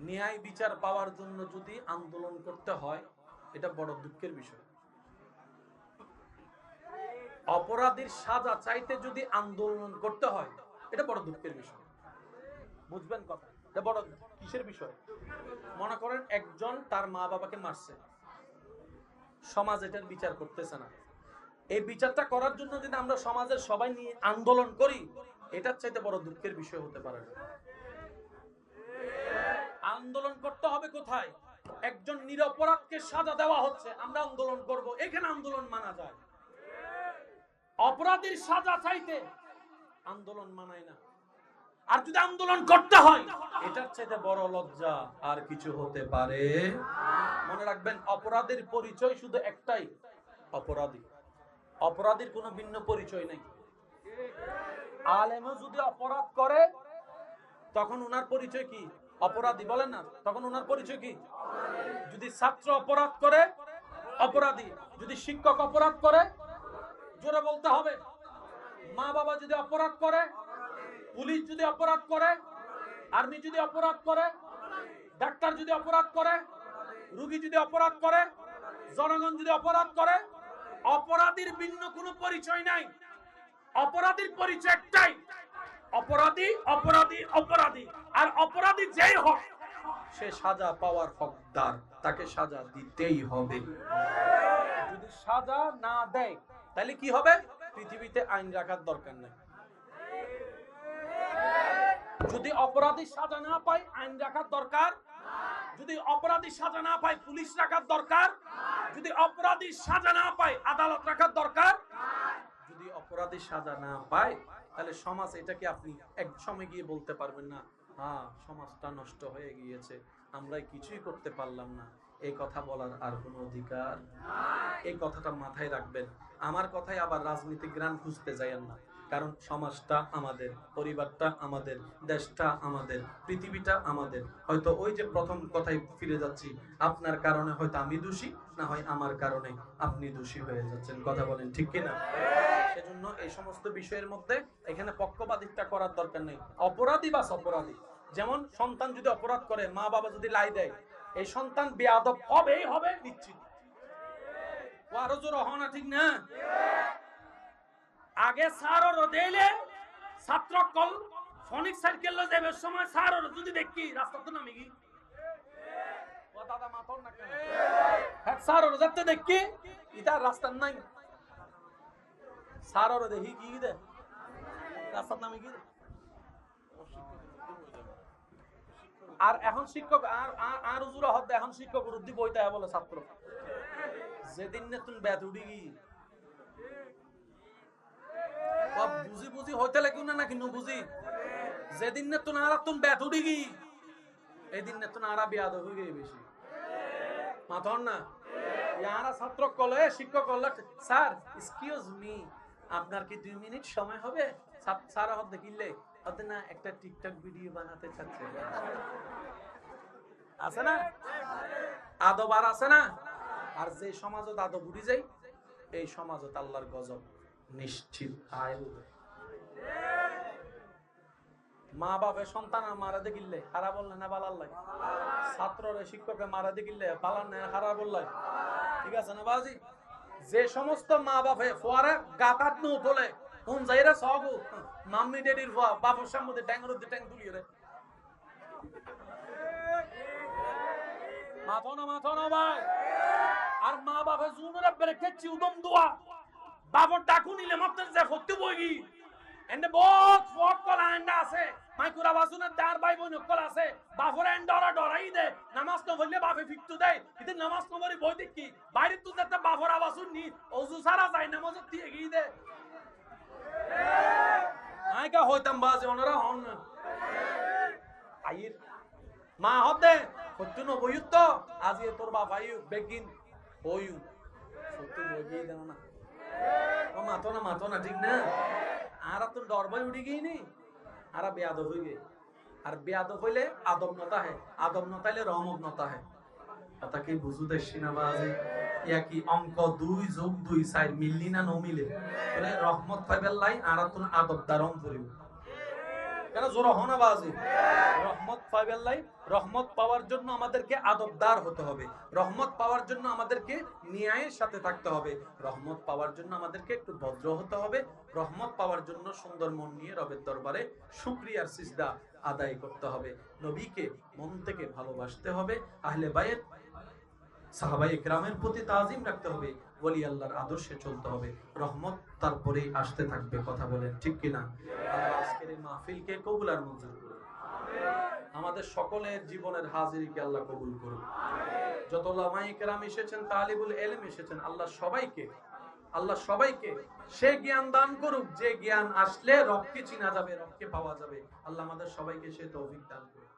ন্যায় বিচার পাওয়ার জন্য যদি আন্দোলন করতে হয়, এটা বড় দুঃখের বিষয়। অপরাধীর সাজা চাইতে যদি আন্দোলন করতে হয়, এটা বড় দুঃখের বিষয়। বুঝবেন কথা? এটা বড় কিসের বিষয়? মনে করেন একজন তার মা বাবাকে মারছে, সমাজ এটার বিচার করতেছে না। এই বিচারটা করার জন্য যদি আমরা সমাজের সবাই নিয়ে আন্দোলন করি, এটার চাইতে বড় দুঃখের বিষয় হতে পারে না। আন্দোলন করতে হবে কোথায়? একজন নিরপরাধকে সাজা দেওয়া হচ্ছে, আমরা আন্দোলন করব, এখানে আন্দোলন মানা যায়। অপরাধীর সাজা চাইতে আন্দোলন মানায় না। আর যদি আন্দোলন করতে হয়, এটার চাইতে বড় লজ্জা আর কিছু হতে পারে। মনে রাখবেন, অপরাধের পরিচয় শুধু একটাই, অপরাধী। অপরাধীর কোনো ভিন্ন পরিচয় নেই। আলেমও যদি অপরাধ করে তখন উনার পরিচয় কি? অপরাধী। বলেন না, তখন উনার পরিচয় কি? যদি ছাত্র অপরাধ করে অপরাধী, যদি শিক্ষক অপরাধ করে, জোরে বলতে হবে, মা বাবা যদি অপরাধ করে, পুলিশ যদি অপরাধ করে, আর্মি যদি অপরাধ করে, ডাক্তার যদি অপরাধ করে, রোগী যদি অপরাধ করে, জনগণ যদি অপরাধ করে, অপরাধীর ভিন্ন কোনো পরিচয় নাই। অপরাধীর পরিচয় একটাই, অপরাধী, অপরাধী, অপরাধী। আর অপরাধী যেই হোক সে সাজা পাওয়ার হকদার, তাকে সাজা দিতেই হবে। যদি সাজা না দেয় তাহলে কি হবে? পৃথিবীতে আইন রাখার দরকার নেই। যদি অপরাধী সাজা না পায় আইন রাখার দরকার, যদি অপরাধী সাজা না পায় পুলিশ রাখার দরকার, যদি অপরাধী সাজা না পায় আদালত রাখার দরকার, যদি অপরাধী সাজা না পায় তাহলে সমাজ, এটাকে আপনি এক সময় গিয়ে বলতে পারবেন না, হ্যাঁ সমাজটা নষ্ট হয়ে গিয়েছে, আমরা কিছুই করতে পারলাম না। এই কথা বলার আর কোনো অধিকার? এই কথাটা মাথায় রাখবেন। আমার কথাই আবার রাজনীতিক গ্রাম খুঁজতে যাইয়েন না, কারণ সমাজটা আমাদের, পরিবারটা আমাদের, দেশটা আমাদের, পৃথিবীটা আমাদের। হয়তো ওই যে প্রথম কথায় ফিরে যাচ্ছি, আপনার কারণে হয়তো আমি দোষী, না হয় আমার কারণে আপনি দোষী হয়ে যাচ্ছেন। কথা বলেন ঠিক কিনা? সেজন্য এই সমস্ত বিষয়ের মধ্যে এখানে পক্ষপাতিত্ব করার দরকার নেই। অপরাধী বা অপরাধী, যেমন সন্তান যদি অপরাধ করে, মা বাবা যদি লাই দেয়, এই সন্তান বেয়াদব হবেই হবে নিশ্চিত। ও আরো জোর হও না, ঠিক না? আগে স্যার দেইলে ছাত্র কল ফনিক সার্কেল যাবে সময় স্যার যদি দেখি রাস্তা তো নামি কি ও দাদা মাথর না কেন, হ্যাঁ স্যার যাতে দেখি এটা রাস্তা নাই, স্যার দেখি কি দে রাস্তা নামি কি। আর এখন শিক্ষক আর উজুরা হদ, এখন শিক্ষক রুদ্ধি বইতে বলে ছাত্র, যেদিন না তুমি ব্যাথ উঠি গি বুঝি বুঝি হইতে লাগি না কিন্তু বুঝি, যেদিন না তুমি আর তুমি ব্যাথ উঠি গি, এই দিন না তুমি আর বিয়াদ হয়ে গিয়ে বেশি মাথর না। ইয়ারা ছাত্র কলে শিক্ষক কলে, স্যার এক্সকিউজ মি, আপনার কি 2 মিনিট সময় হবে? স্যার হদ দেখিলে হতে না একটা টিকটক ভিডিও বানাতে চাচ্ছে, আছে না? আদব আর আছে না? আর যে সমাজত আদব উঠি যায়, এই সমাজত আল্লাহর গজব নিশ্চিত আইল। মা বাবা সন্তান মারা দেখিলে হারা বললে না বালার লাগে, ছাত্ররে শিক্ষকে মারা দেখিলে বালার না হারা বললাই, ঠিক আছে না বাজি? যে সমস্ত মা বাপে ফোয়ারা গাতাত নো তোলে কোন যাইরা সগু মাম্মি ডেডির বাপের সামনে ট্যাঙ্গের মধ্যে ট্যাঙ্ক তুলিয়ে রে মাথো না ভাই। আর মা বাপে জুনরা ব্রেকে চিউদম দোয়া বাবর ডাকু নিলে মাত্র যে ফত্তু বইগি এন্ড বহুত ফট কলা এন্ড আছে মাইকুরা বাসুনের দার ভাই বোন কল আছে, বাপরে এন্ড ডরাই দে নামাজ ন বললে বাপে ফিকতু দেয়, কিন্তু নামাজ ন বলি বই দেখি বাইরে তুই যেতে বাপর আবাসুন নি ওযু সারা যায় নামাজ দিয়ে গিয়ে দে আইকা হইতাম বাজে ওনারা হন না আইর মা হতে ফত্তু ন বইয়ু তো আজি তোর বাপ আইউ বেগিন হইউ ফত্তু বই গিয়ে দেন না ও মাথো না ঠিক না। আর তো ডর ভয় উঠে গিয়ে নি আর বেয়াদব হয়ে গে, আর বেয়াদব হইলে আদব নতা হয়, আদব নতাইলে রহমত নতা হয়। কথা কি বুঝু দেখছি না বাজে? ইয়া কি অঙ্ক 2 + 2 4 মিললি না ন মিলে বলে রহমত পাইবেল লাই আর তো আদব দারম করিব কেন জোর হনা বাজে? রহমত পাইবেল লাই, রহমত পাওয়ার জন্য আমাদেরকে আদবদার হতে হবে, রহমত পাওয়ার জন্য আমাদেরকে ন্যায়ের সাথে থাকতে হবে, রহমত পাওয়ার জন্য আমাদেরকে একটু ভদ্র হতে হবে, রহমত পাওয়ার জন্য সুন্দর মন নিয়ে রবের দরবারে শুকরিয়ার সিজদা আদায় করতে হবে, নবীকে মন থেকে ভালোবাসতে হবে, আহলে বাইত সাহাবায়ে কেরামের প্রতি তাজিম রাখতে হবে, ওলি আল্লাহর আদর্শে চলতে হবে, রহমত তারপরেই আসতে থাকবে। কথা বলেন ঠিক কিনা? আল্লাহ আজকের এই মাহফিলকে কবুল আর মঞ্জুর করুন, আমাদের সকলের জীবনের হাজিরিকে আল্লাহ কবুল করুন। যত উলামায়ে কেরাম এসেছেন, তালিবুল ইলম এসেছেন, আল্লাহ সবাইকে সে জ্ঞান দান করুক যে জ্ঞান আসলে রবকে চিনা যাবে, রবকে পাওয়া যাবে। আল্লাহ আমাদের সবাইকে সে তৌফিক দান করুন।